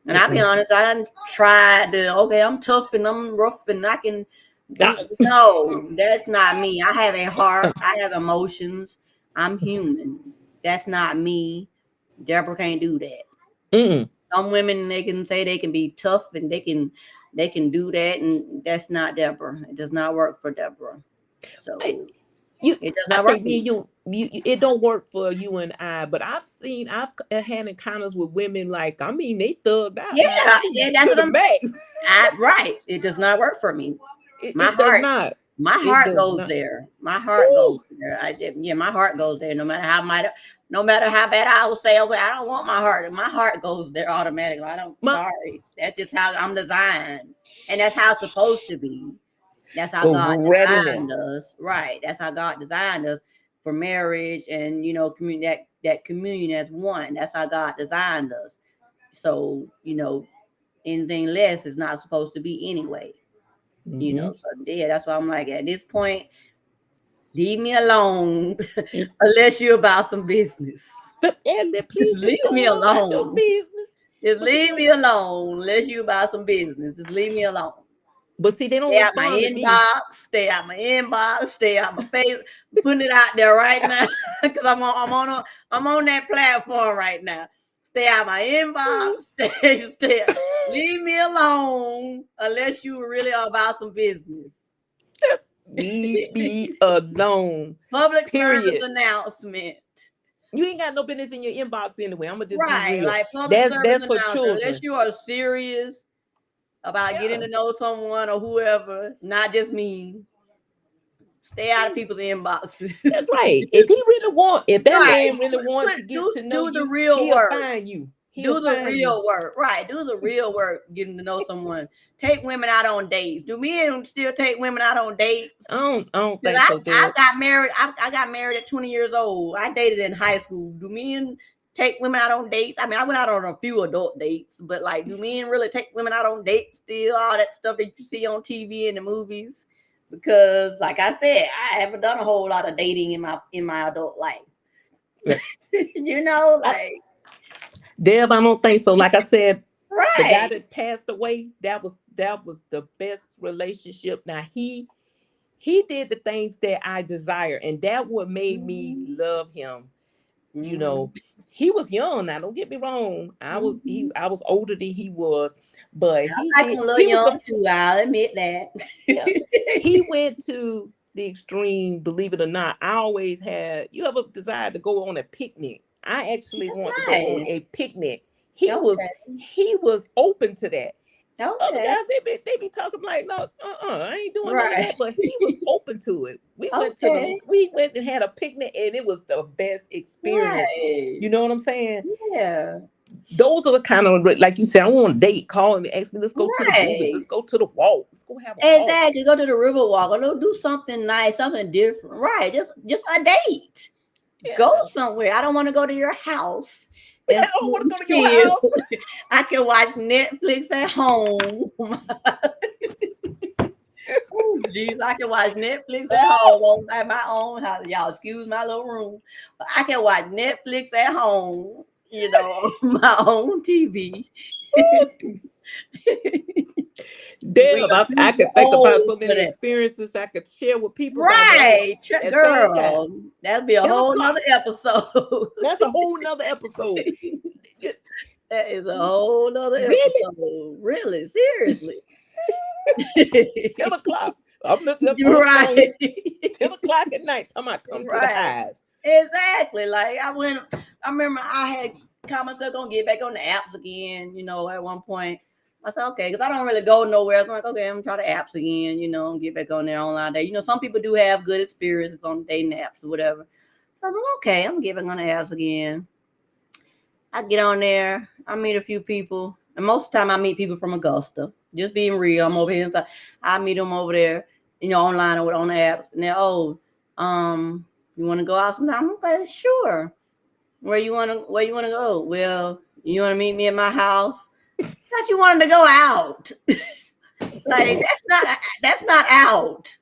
And I'll be Mm-mm. honest, I done tried to, okay, I'm tough and I'm rough and I can Ah, be. No, that's not me. I have a heart. I have emotions. I'm human. That's not me. Deborah can't do that. mm-mm. Some women, they can say they can be tough and they can do that, and that's not Deborah. It does not work for Deborah. I, So you, it does I not work think for me me. and it don't work for you and I. But I've had encounters with women like, I mean, they thugged out Yeah, now too yeah, that's to what the I'm. max. Right. It does not work for me. My It does heart, not. my It heart does goes not. there. My heart goes Woo! there. Yeah, my heart goes there. No matter how bad I will say, okay, I don't want my heart. My heart goes there automatically. I don't. My Sorry, that's just how I'm designed, and that's how it's supposed to be. That's how go God right in there. designed us. Right. That's how God designed us for marriage, and that communion as one. That's how God designed us. So anything less is not supposed to be anyway. Mm-hmm. So yeah, that's why I'm like, at this point, leave me alone unless you're about some business. And then Just please just leave go me on about your alone. business. Just But you leave know, me alone unless you're about some business. Just leave me alone. but see, they don't Stay out my respond to me. inbox. Stay out my inbox. Stay out my face. Putting it out there right now because I'm on that platform right now. Stay out my inbox. Stay. Leave me alone unless you really are about some business. Leave me alone. Public service Period. announcement. You ain't got no business in your inbox anyway. I'm gonna just be Right, real. like public service That's for announcement. Unless children. you are serious about getting Yeah, to know someone or whoever, not just me, stay out of people's inboxes. that's right. If that Right. man really want to get to know Do the you, real he'll work. find you. He'll Do the find you. real work. Right. Do the real work getting to know someone. Take women out on dates. Do men still take women out on dates? I don't Because think so, I Deb. got married. I got married at 20 years old. I dated in high school. Do men take women out on dates? I mean, I went out on a few adult dates, but like, do men really take women out on dates still? All that stuff that you see on TV and the movies? Because, like I said, I haven't done a whole lot of dating in my adult life. Yeah. I, Like, Deb, I don't think so. Like I said, the guy right. that passed away, that was the best relationship. Now he did the things that I desire, and that what made me Mm-hmm. love him. You Mm-hmm. know, he was young. Now, don't get me wrong. Mm-hmm. I was older than he was, but I like him a little he was young the too. I'll admit that. yeah. He went to the extreme. Believe it or not, I always had. You ever desired to go on a picnic? I actually That's want to go on nice. a picnic. He was Okay. he was open to that. Other Okay. guys, they be talking like, no, I ain't doing none of Right. that. But he was open to it. Okay. We went and had a picnic, and it was the best experience. Right. You know what I'm saying? Yeah. Those are the kind of, like you said, I want a date. Call me, ask me, let's go to the movies, Right. let's go to the walk, let's go have a walk. Exactly. Go to the river walk or do something nice, something different. Right. Just a date. Go Yeah. somewhere. I don't want to go to your house I and don't sit want to and go to your chill. house. I can watch Netflix at home. Oh, jeez, I can watch Netflix at home at my own house. Y'all excuse my little room. But I can watch Netflix at home, on my own TV. We Damn, are I too could think about old so for many that. experiences I could share with people about Right, that same guy. girl. That'll be a 10 whole o'clock. nother episode. That's a whole nother episode. That is a whole nother Really? episode. Really, seriously. 10 o'clock. I'm looking up You're on the right. phone. 10 o'clock at night. Time I come to the Right. highs. Exactly. Like I remember I had caught myself gonna get back on the apps again, at one point. I said, okay, because I don't really go nowhere. So I'm like, okay, I'm gonna try the apps again, and get back on there online day. Some people do have good experiences on dating apps or whatever. So I'm like, okay, I'm getting on the apps again. I get on there, I meet a few people, and most of the time I meet people from Augusta. Just being real, I'm over here. So I meet them over there, online or on the app. And they're, you want to go out sometime? Okay, sure. Where you wanna go? Well, you wanna meet me at my house? I thought you wanted to go out. Like that's not out.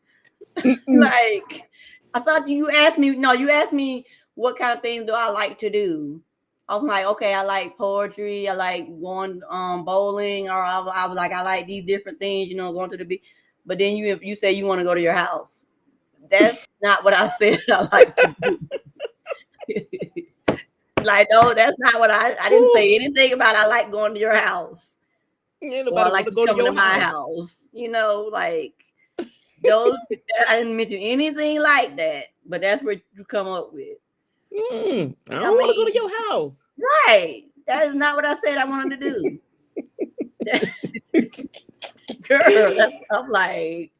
Mm-mm. Like I thought you asked me. No, you asked me what kind of things do I like to do. I'm like, okay, I like poetry. I like going bowling, or I was like, I like these different things. Going to the beach. But then you say you want to go to your house. That's not what I said. I like to do. Like, no, that's not what I didn't Woo. say anything about I like going to your house Ain't or I nobody want like to you go to coming to your my house. house. Like Those I didn't mention anything like that, but that's what you come up with. I I don't want to go to mean, your house. right? That is not what I said I wanted to do. Girl, that's I'm like.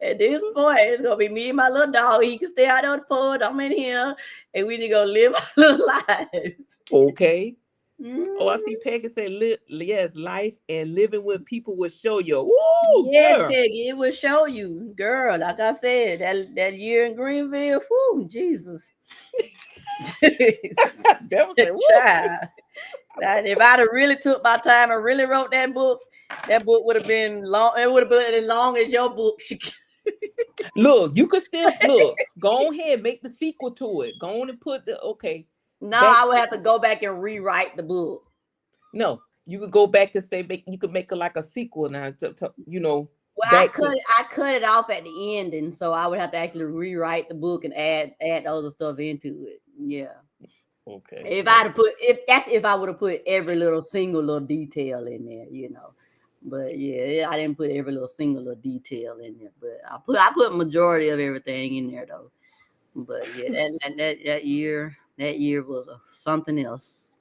At this point, it's gonna be me and my little dog. He can stay out on the porch. I'm in here, and we need to go live our little lives. Okay. Oh, I see Mhm. Peggy said, yes, life and living with people will show you. Woo, Yes, girl. Peggy, it will show you, girl. Like I said, that year in Greenville, whoo, Jesus, Devil said, woo. child. That if I'd have really took my time and really wrote that book would have been long. It would have been as long as your book. Look, you could still look. Go ahead, make the sequel to it. Go on and put the okay. Now Back I would have to go back and rewrite the book. no, you could go back to say you could make it like a sequel now. Well, Back to I cut it off at the ending, so I would have to actually rewrite the book and add other stuff into it. Yeah. okay. If Okay. I'd have put if I would have put every little single little detail in there. But yeah, I didn't put every little single little detail in there. But I put majority of everything in there though. But yeah, that year was something else.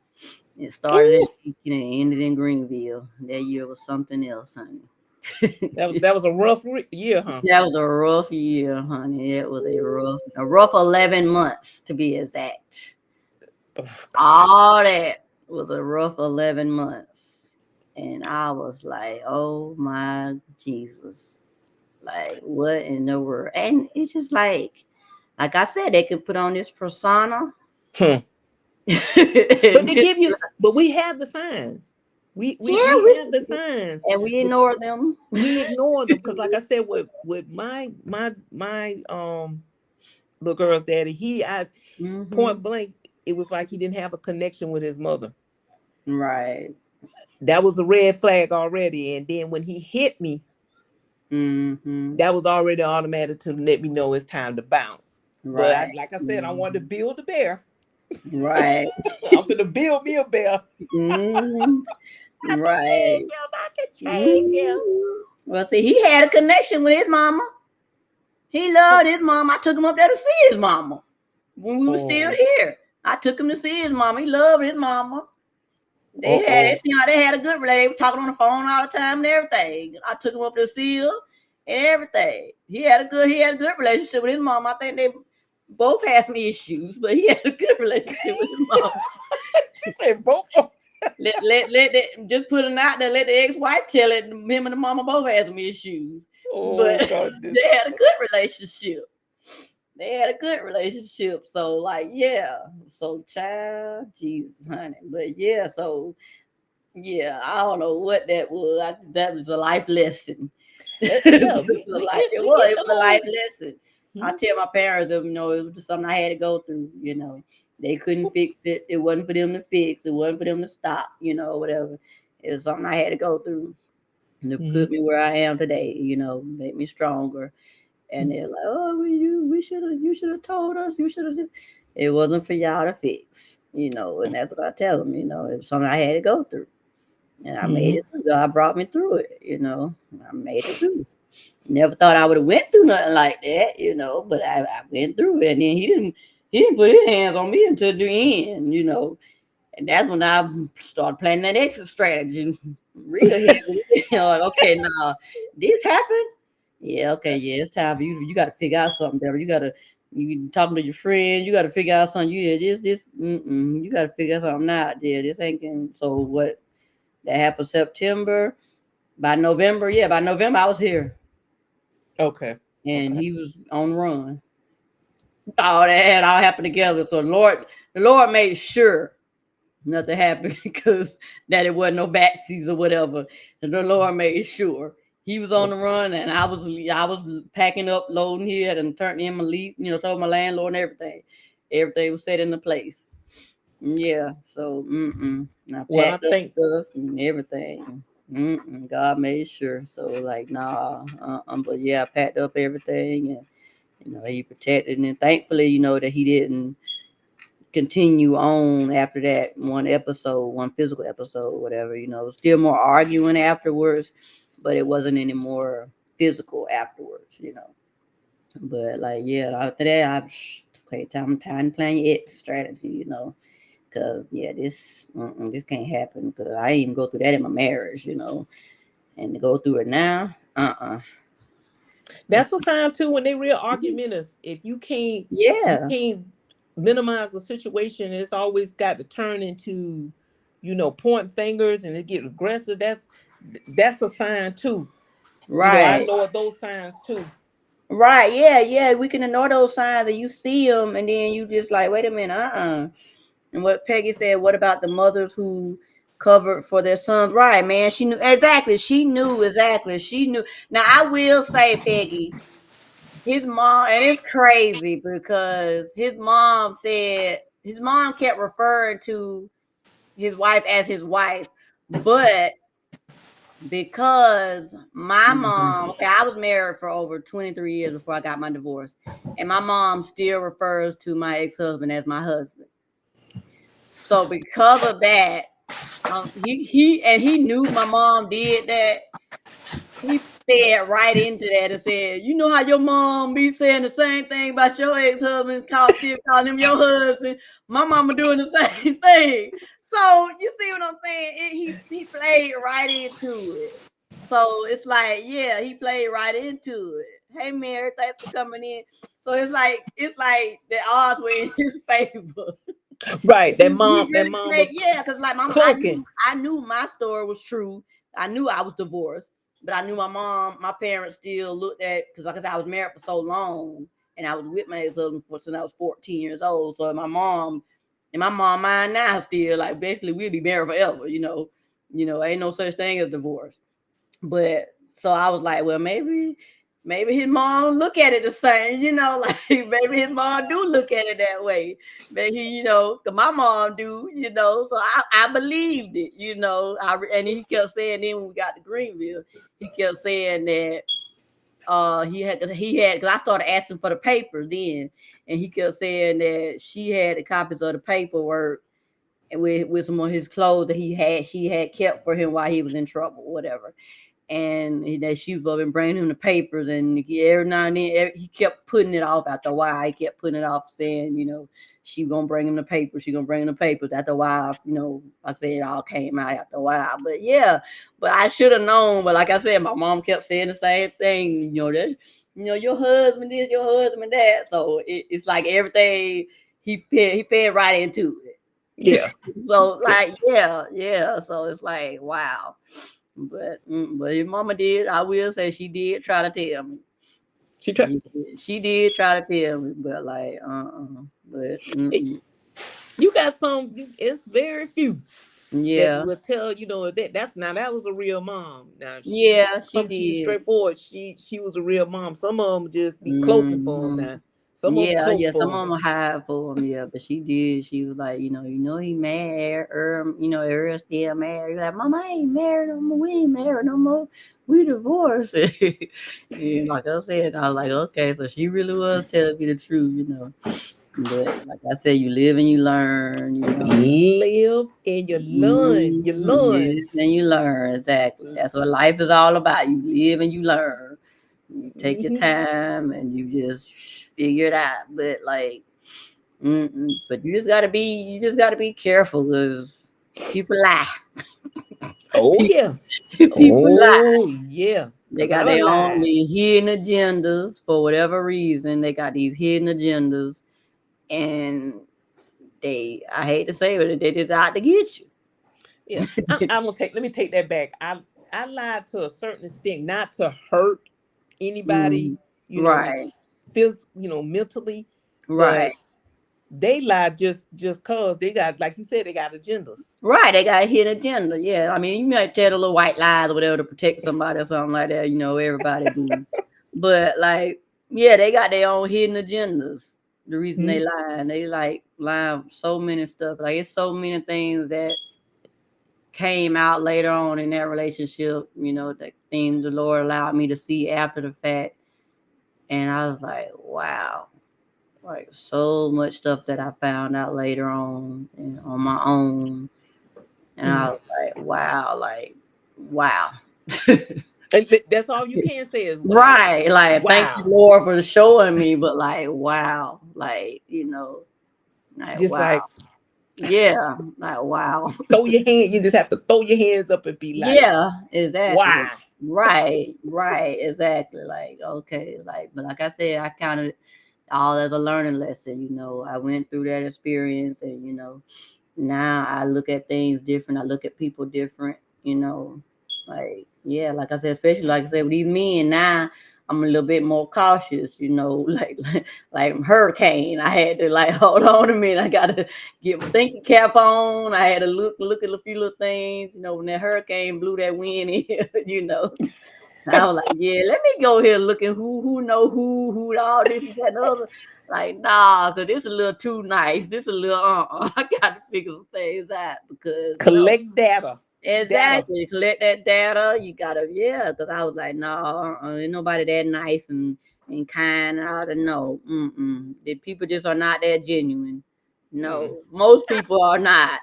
It started in Ooh, Lincoln and ended in Greenville. That year was something else, honey. that was a rough year, huh? That was a rough year, honey. It was a rough 11 months to be exact. Oh, God. All that was a rough 11 months. And I was like, oh my Jesus. Like, what in the world? And it's just like I said, they can put on this persona. Hmm. But And they just, give you, but we have the signs. We we yeah, we have the signs. we ignore them. We ignore them because, like I said, with my little girl's daddy, I point Hmm. blank, it was like he didn't have a connection with his mother. Right. That was a red flag already. And then when he hit me, Hmm. that was already automatic to let me know it's time to bounce. But Right. like I said, I wanted to Mhm. build a bear. Right. I'm gonna build me a bear. Mhm. I can change Right. him. I can change him. Mhm. Well, see, he had a connection with his mama. He loved his mama. I took him up there to see his mama when we were still Oh, here. I took him to see his mama. He loved his mama. They oh. see how they had a good relationship. They were talking on the phone all the time and everything. I took him up to see her and everything. He had a good relationship with his mom. I think they both had some issues, but he had a good relationship with his mom. She said both. Just put it out there. Let the ex-wife tell it. Him and the mama both had some issues, Oh but goodness. they had a good relationship. They had a good relationship. So like, yeah. So child, Jesus, honey. But yeah, so yeah, I don't know what that was. That was a life lesson. Yeah, we get It the was a life whole. lesson. I Mhm. tell my parents, it was just something I had to go through. They couldn't fix it. It wasn't for them to fix. It wasn't for them to stop. Whatever. It was something I had to go through to put Mhm. me where I am today. Make me stronger. And they're like, "Oh, we should have. You should have told us. You should have." It wasn't for y'all to fix. And that's what I tell them. It was something I had to go through. And I made Mhm. it through. God brought me through it. I made it through. Never thought I would have went through nothing like that. But I went through it. And then he didn't put his hands on me until the end. And that's when I started planning that exit strategy real heavy. Like, okay, now this happened. Yeah, okay, yeah, it's time for you. You got to figure out something, Deborah. You talking to your friends. You got to figure out something. You got to figure something out. Yeah, this ain't getting. So what? That happened September. By November I was here, Okay. and Okay. he was on the run. All that had all happened together. So the Lord made sure nothing happened because that it wasn't no backseas or whatever. And the Lord made sure he was on Oh, the run, and I was packing up, loading here, and turning in my leave. Told my landlord and everything. Everything was set into place. Yeah. So I well, I packed up think. stuff and everything. God made sure. So like nah. But yeah, I packed up everything and he protected and thankfully that he didn't continue on after that one physical episode, whatever. Still more arguing afterwards, but it wasn't any more physical afterwards. But like, yeah, after that, okay, time to plan your exit strategy, because yeah, this can't happen. Because I didn't even go through that in my marriage, and to go through it now, That's it's a sign too when they real argumentative. If you yeah, can't minimize the situation, it's always got to turn into, point fingers and it get aggressive. That's a sign too. I right. know of those signs too. Right, yeah, yeah. We can ignore those signs and you see them, and then you just like, wait a minute, And what Peggy said, what about the mothers who covered for their sons? Right, man. She knew exactly. She knew exactly. She knew. Now I will say, Peggy, his mom, and it's crazy because his mom kept referring to his wife as his wife, but because my mom, okay, I was married for over 23 years before I got my divorce, and my mom still refers to my ex-husband as my husband. So because of that, he knew my mom did that. He fed right into that and said, "You know how your mom be saying the same thing about your ex-husband, still calling him your husband. My mama doing the same thing." So you see what I'm saying? He played right into it. So it's like, yeah, he played right into it. Hey, Mary, thanks for coming in. So it's like the odds were in his favor. Right. That He mom that really mom played, was yeah, because like I knew clunking. my story was true. I knew I was divorced, but I knew my parents still looked at, because like I said, I was married for so long, and I was with my ex-husband since I was 14 years old. So in my mom mind now still like basically we'll be married forever. Ain't no such thing as divorce. But so I was like, well, maybe his mom look at it the same, like maybe his mom do look at it that way. Maybe, 'cause my mom do. So I believed it. And he kept saying, then when we got to Greenville, he kept saying that because I started asking for the papers then, and he kept saying that she had the copies of the paperwork and with some of his clothes that she had kept for him while he was in trouble, whatever. And that she was been bringing him the papers, and every now and then he kept putting it off. After a while, he kept putting it off, saying, she gonna bring him the papers. She gonna bring him the papers. After a while, like I said, it all came out after a while. But yeah, but I should have known. But like I said, my mom kept saying the same thing. That your husband this, your husband that. So it's like everything he fed right into it. Yeah. So like, yeah, yeah. So it's like, wow. But your mama did. I will say she did try to tell me. She tried. She did try to tell me, but like, but You got it's very few that yeah, will tell that was a real mom. Now she yeah, she come to you did. straightforward. She was a real mom. Some of them just be cloaking for them hmm now. Some of them Yeah, cloak yeah. Some for of them. them hide for him. Yeah, but she did. She was like, he married. Earl still married. Like, Mama, I ain't married no more. We ain't married no more. We divorced. And like I said, I was like, okay, so she really was telling me the truth. But like I said, you live and you learn. Live and you learn. You learn. Live and you learn. Exactly. That's what life is all about. You live and you learn. You take your Hmm. time and you just figure it out. But like, but you just gotta be careful because people lie. Oh yeah. People lie. Oh yeah. They Cause got I their own lied. hidden agendas for whatever reason. They got these hidden agendas, and I hate to say it, they just out to get you. Yeah. I'm gonna take. Let me take that back. I lied to a certain extent, not to hurt anybody. Mhm. You know, Right, feels mentally, right, but they lie just cause they got, like you said, they got agendas. right. They got a hidden agenda. Yeah, I mean, you might tell the little white lies or whatever to protect somebody or something like that. Everybody do, but like, yeah, they got their own hidden agendas. The reason they Mhm. lie, and they like lie so many stuff. Like it's so many things that came out later on in that relationship. The things the Lord allowed me to see after the fact, and I was like, wow. Like so much stuff that I found out later on and on my own. And I Mhm. was like, wow, like, wow. And that's all you can say is wow. Right. Like, thank you, Wow. Lord, for showing me. But like, wow. Like, like, Just wow. like Yeah. Like, wow. throw your hand. You just have to throw your hands up and be like, Yeah, exactly. why? Right, right, exactly. Like, okay, like, but like I said, I counted all as a learning lesson. I went through that experience, and now I look at things different. I look at people different. Like, yeah, like I said, especially like I said with these men now. I'm a little bit more cautious, like hurricane. I had to like hold on a minute. I gotta get my thinking cap on. I had to look at a few little things, when that hurricane blew that wind in, I was like, yeah, let me go here looking who know who all this and that and other. Like, nah, cause this a little too nice. This a little I gotta figure some things out because no. Collect data. Data. Exactly. Collect that data. You gotta, yeah, because I was like, no, ain't nobody that nice and kind. I ought to know. The people just are not that genuine. Mm. No, most people are not.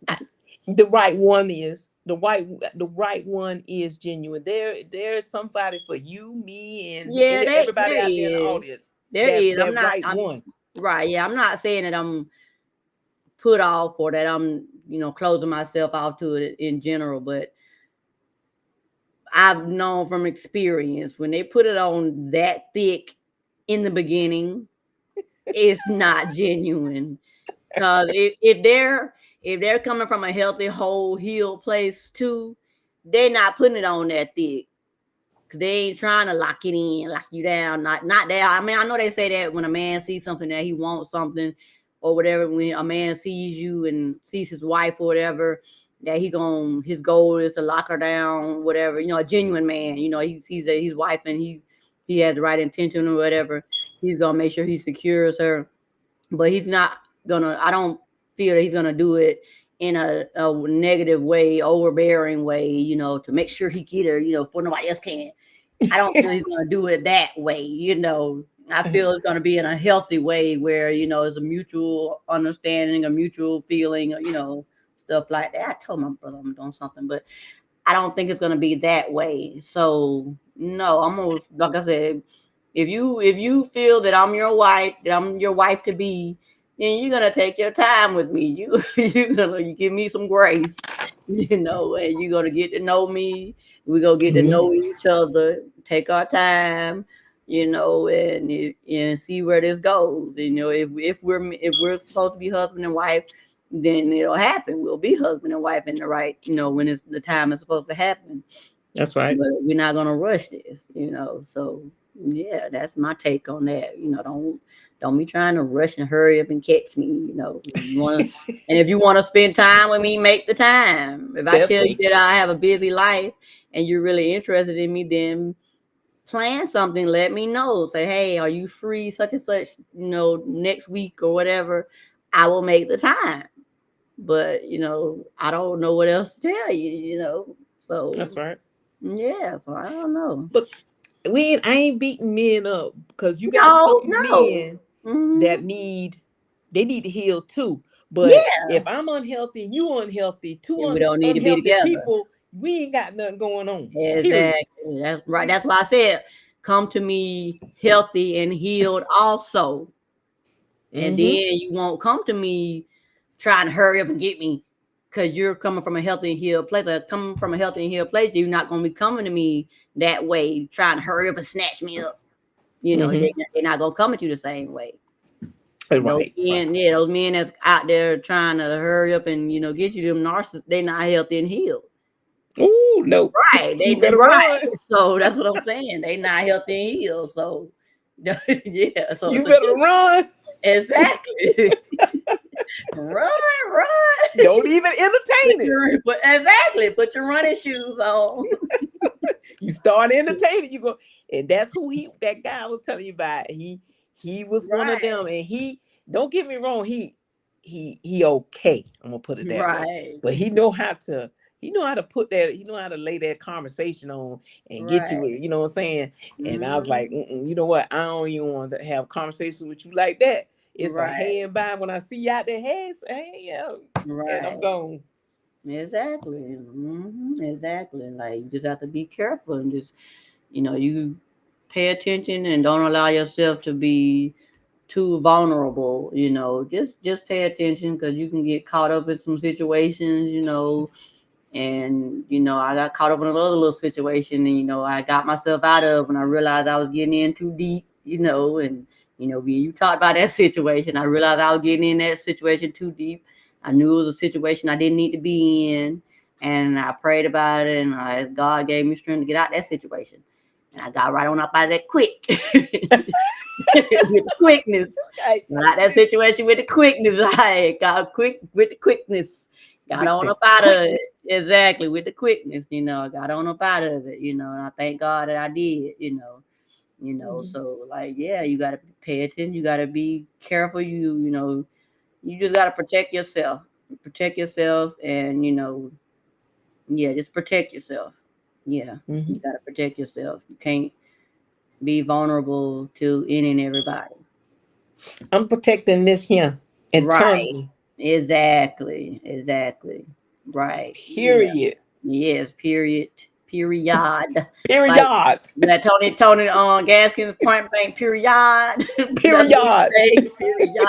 I- the right one is the right one is genuine. There's somebody for you, me, and Yeah, everybody there out there in the is. audience. There That is. that right one. Right. Yeah, I'm not saying that I'm put off or that I'm, closing myself off to it in general, but I've known from experience when they put it on that thick in the beginning, it's not genuine. Cause if they're coming from a healthy, whole, healed place too, they're not putting it on that thick. Cause they ain't trying to lock it in, lock you down. Not that. I mean, I know they say that when a man sees something that he wants something or whatever. When a man sees you and sees his wife or whatever, that his goal is to lock her down, whatever. A genuine man. He sees that his wife and he has the right intention or whatever. He's gonna make sure he secures her, but he's not gonna. I don't feel that he's gonna do it in a negative way, overbearing way. To make sure he get her. For nobody else can. I don't feel he's gonna do it that way. I feel it's gonna be in a healthy way where it's a mutual understanding, a mutual feeling, stuff like that. I told my brother I'm doing something, but I don't think it's gonna be that way. So no, I'm gonna like I said, if you feel that I'm your wife, that I'm your wife to be, then you're gonna take your time with me. You give me some grace, and you're gonna get to know me. We're gonna get to Mhm. know each other, take our time, and see where this goes. If we're supposed to be husband and wife, then it'll happen. We'll be husband and wife in the right, when it's the time is supposed to happen. That's right. But we're not gonna rush this, So yeah, that's my take on that. Don't be trying to rush and hurry up and catch me. If you wanna, and if you wanna spend time with me, make the time. If I That's tell you the that I have a busy life and you're really interested in me, then plan something. Let me know. Say, hey, are you free such and such? Next week or whatever. I will make the time. But I don't know what else to tell you. So that's right. yeah, so I don't know. But I ain't beating men up because you got No, some no. men Mhm. that need to heal too. But Yeah, if I'm unhealthy and you unhealthy, two and we don't need to be unhealthy together. people, we ain't got nothing going on. Period. Exactly. That's right. We That's why I said, come to me healthy and healed also. And then mm-hmm. you won't come to me trying to hurry up and get me because you're coming from a healthy and healed place. Or coming from a healthy and healed place, you're not going to be coming to me that way, trying to hurry up and snatch me up. Mm-hmm. They're not going to come at you the same way. Those Right, right. men, yeah, those men that's out there trying to hurry up and get you them narcissists, they not healthy and healed. Ooh, no. Right. You They better right. run. So that's what I'm saying. They not healthy and healed. So yeah, so it's You a better difference. run. Exactly. Run. Don't even entertain it. But exactly. Put your running shoes on. You start entertaining, you go, and that's who that guy I was telling you about. He was one of Right. them, and he don't get me wrong, he okay. I'm gonna put it that way. Right. But he know how to put that, he know how to lay that conversation on and get Right. you, you know what I'm saying? And I was like, Mhm. you know what? I don't even want to have conversations with you like that. It's a Right. hey and bye when I see you out there, hey, yeah, and I'm Right. gone. Exactly. Exactly. Like you just have to be careful and just you pay attention and don't allow yourself to be too vulnerable. Just pay attention because you can get caught up in some situations. And I got caught up in another little situation, and I got myself out of when I realized I was getting in too deep. And when you talked about that situation, I realized I was getting in that situation too deep. I knew it was a situation I didn't need to be in, and I prayed about it, and God gave me strength to get out that situation, and I got right on up out of that quick. With quickness. Okay. Got out that situation with the quickness. I got quick with the quickness. Got With on the up out of quickness. it. Exactly, with the quickness, I got on up out of it, and I thank God that I did, Mhm. so like yeah, you gotta pay attention, you gotta be careful, you just gotta protect yourself. Protect yourself and yeah, just protect yourself. Yeah. You Mhm. gotta protect yourself. You can't be vulnerable to any and everybody. I'm protecting this here Right. internally. Exactly. Exactly. Right. Yeah. Period. Yes. Period. Period. Like Period. that Tony Gaskins point blank period. That's what he Period. say. Period.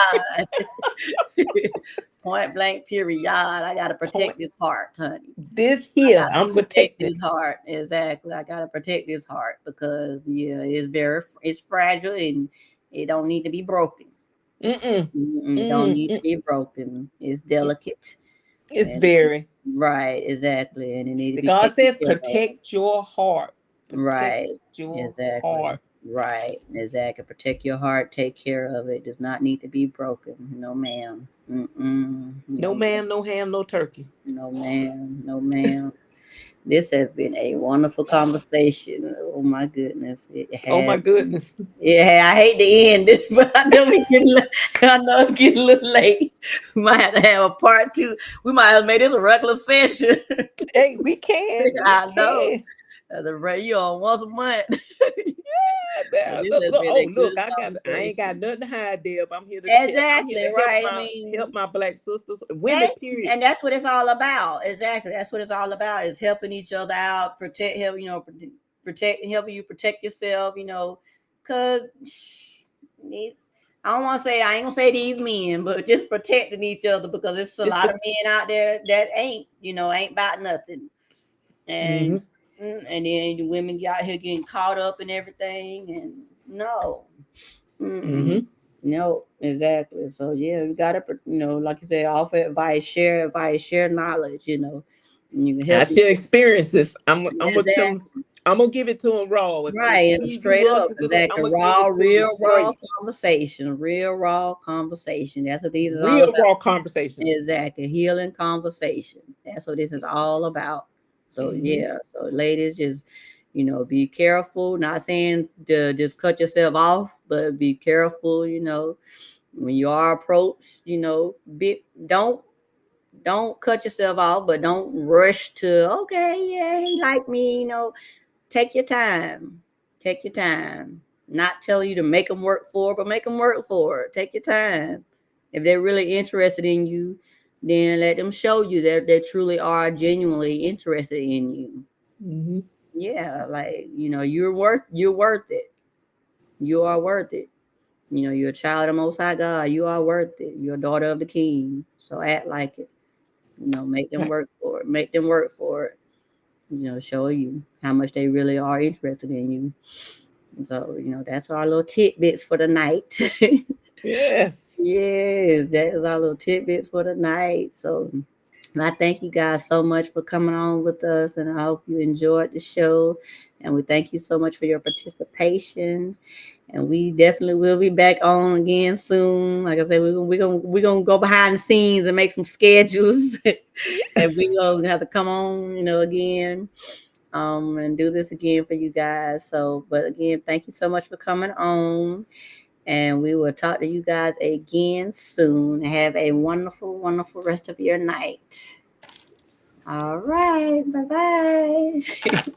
Point blank period. I gotta protect Point. this heart, honey. This I here, gotta I'm protect protecting. this heart. Exactly. I gotta protect this heart because yeah, it's fragile and it don't need to be broken. Mm-mm. It don't Mm, need to mm. be broken. It's delicate. It's And very. right, exactly. And it need to The be God taken said, care of. protect your heart. Protect Right. your Exactly. heart. Right. Exactly. Protect your heart. Take care of it. Does not need to be broken. No, ma'am. No No, ma'am. ma'am, no ham, no turkey. No, ma'am. No, ma'am. This has been a wonderful conversation. Oh my goodness, it Oh my has. goodness. Yeah, I hate to end it, but I know I know it's getting a little late. We might have to have a part two. We might have made this a regular session. Hey, we can. We I know. can. The radio on once a month. But this Look, has look, been a oh good look, I ain't got conversation. nothing to hide, Deb. I'm here Exactly to help right. I help mean, my black sisters, women, hey, period. and that's what it's all about. Exactly. That's what it's all about is helping each other out, protect help, protect helping you protect yourself, cause I don't want to say I ain't gonna say these men, but just protecting each other because there's a Just lot the of men out there that ain't about nothing. And hmm and then the women out here getting caught up in everything and no. Mm-mm. hmm No, exactly. So yeah, you gotta, like you said, offer advice, share knowledge. And you can I help share people. experiences. I'm gonna tell 'em- Exactly. I'm gonna give it to them raw. If Right, and you straight willing up, to do that, I'm exactly. gonna give Raw, it to you real, raw straight. conversation, real raw conversation. That's what these is all Real about. raw conversations. Exactly, healing conversation. That's what this is all about. So hmm yeah, so ladies, just be careful. Not saying to just cut yourself off, but be careful. When you are approached, don't cut yourself off, but don't rush to okay, yeah, he like me. Take your time. Take your time. Not tell you to make them work for it, but make them work for it. Take your time. If they're really interested in you, then let them show you that they truly are genuinely interested in you. hmm Yeah, like you're worth it. You are worth it. You're a child of the Most High God. You are worth it. You're a daughter of the King. So act like it. Make them Right. work for it. Make them work for it. Show you how much they really are interested in you. So, that's our little tidbits for the night. Yes. Yes, that is our little tidbits for the night. So, I thank you guys so much for coming on with us, and I hope you enjoyed the show. And we thank you so much for your participation. And we definitely will be back on again soon. Like I said, we're gonna go behind the scenes and make some schedules, and we're gonna have to come on, again, and do this again for you guys. So, but again, thank you so much for coming on, and we will talk to you guys again soon. Have a wonderful, wonderful rest of your night. All right, bye bye.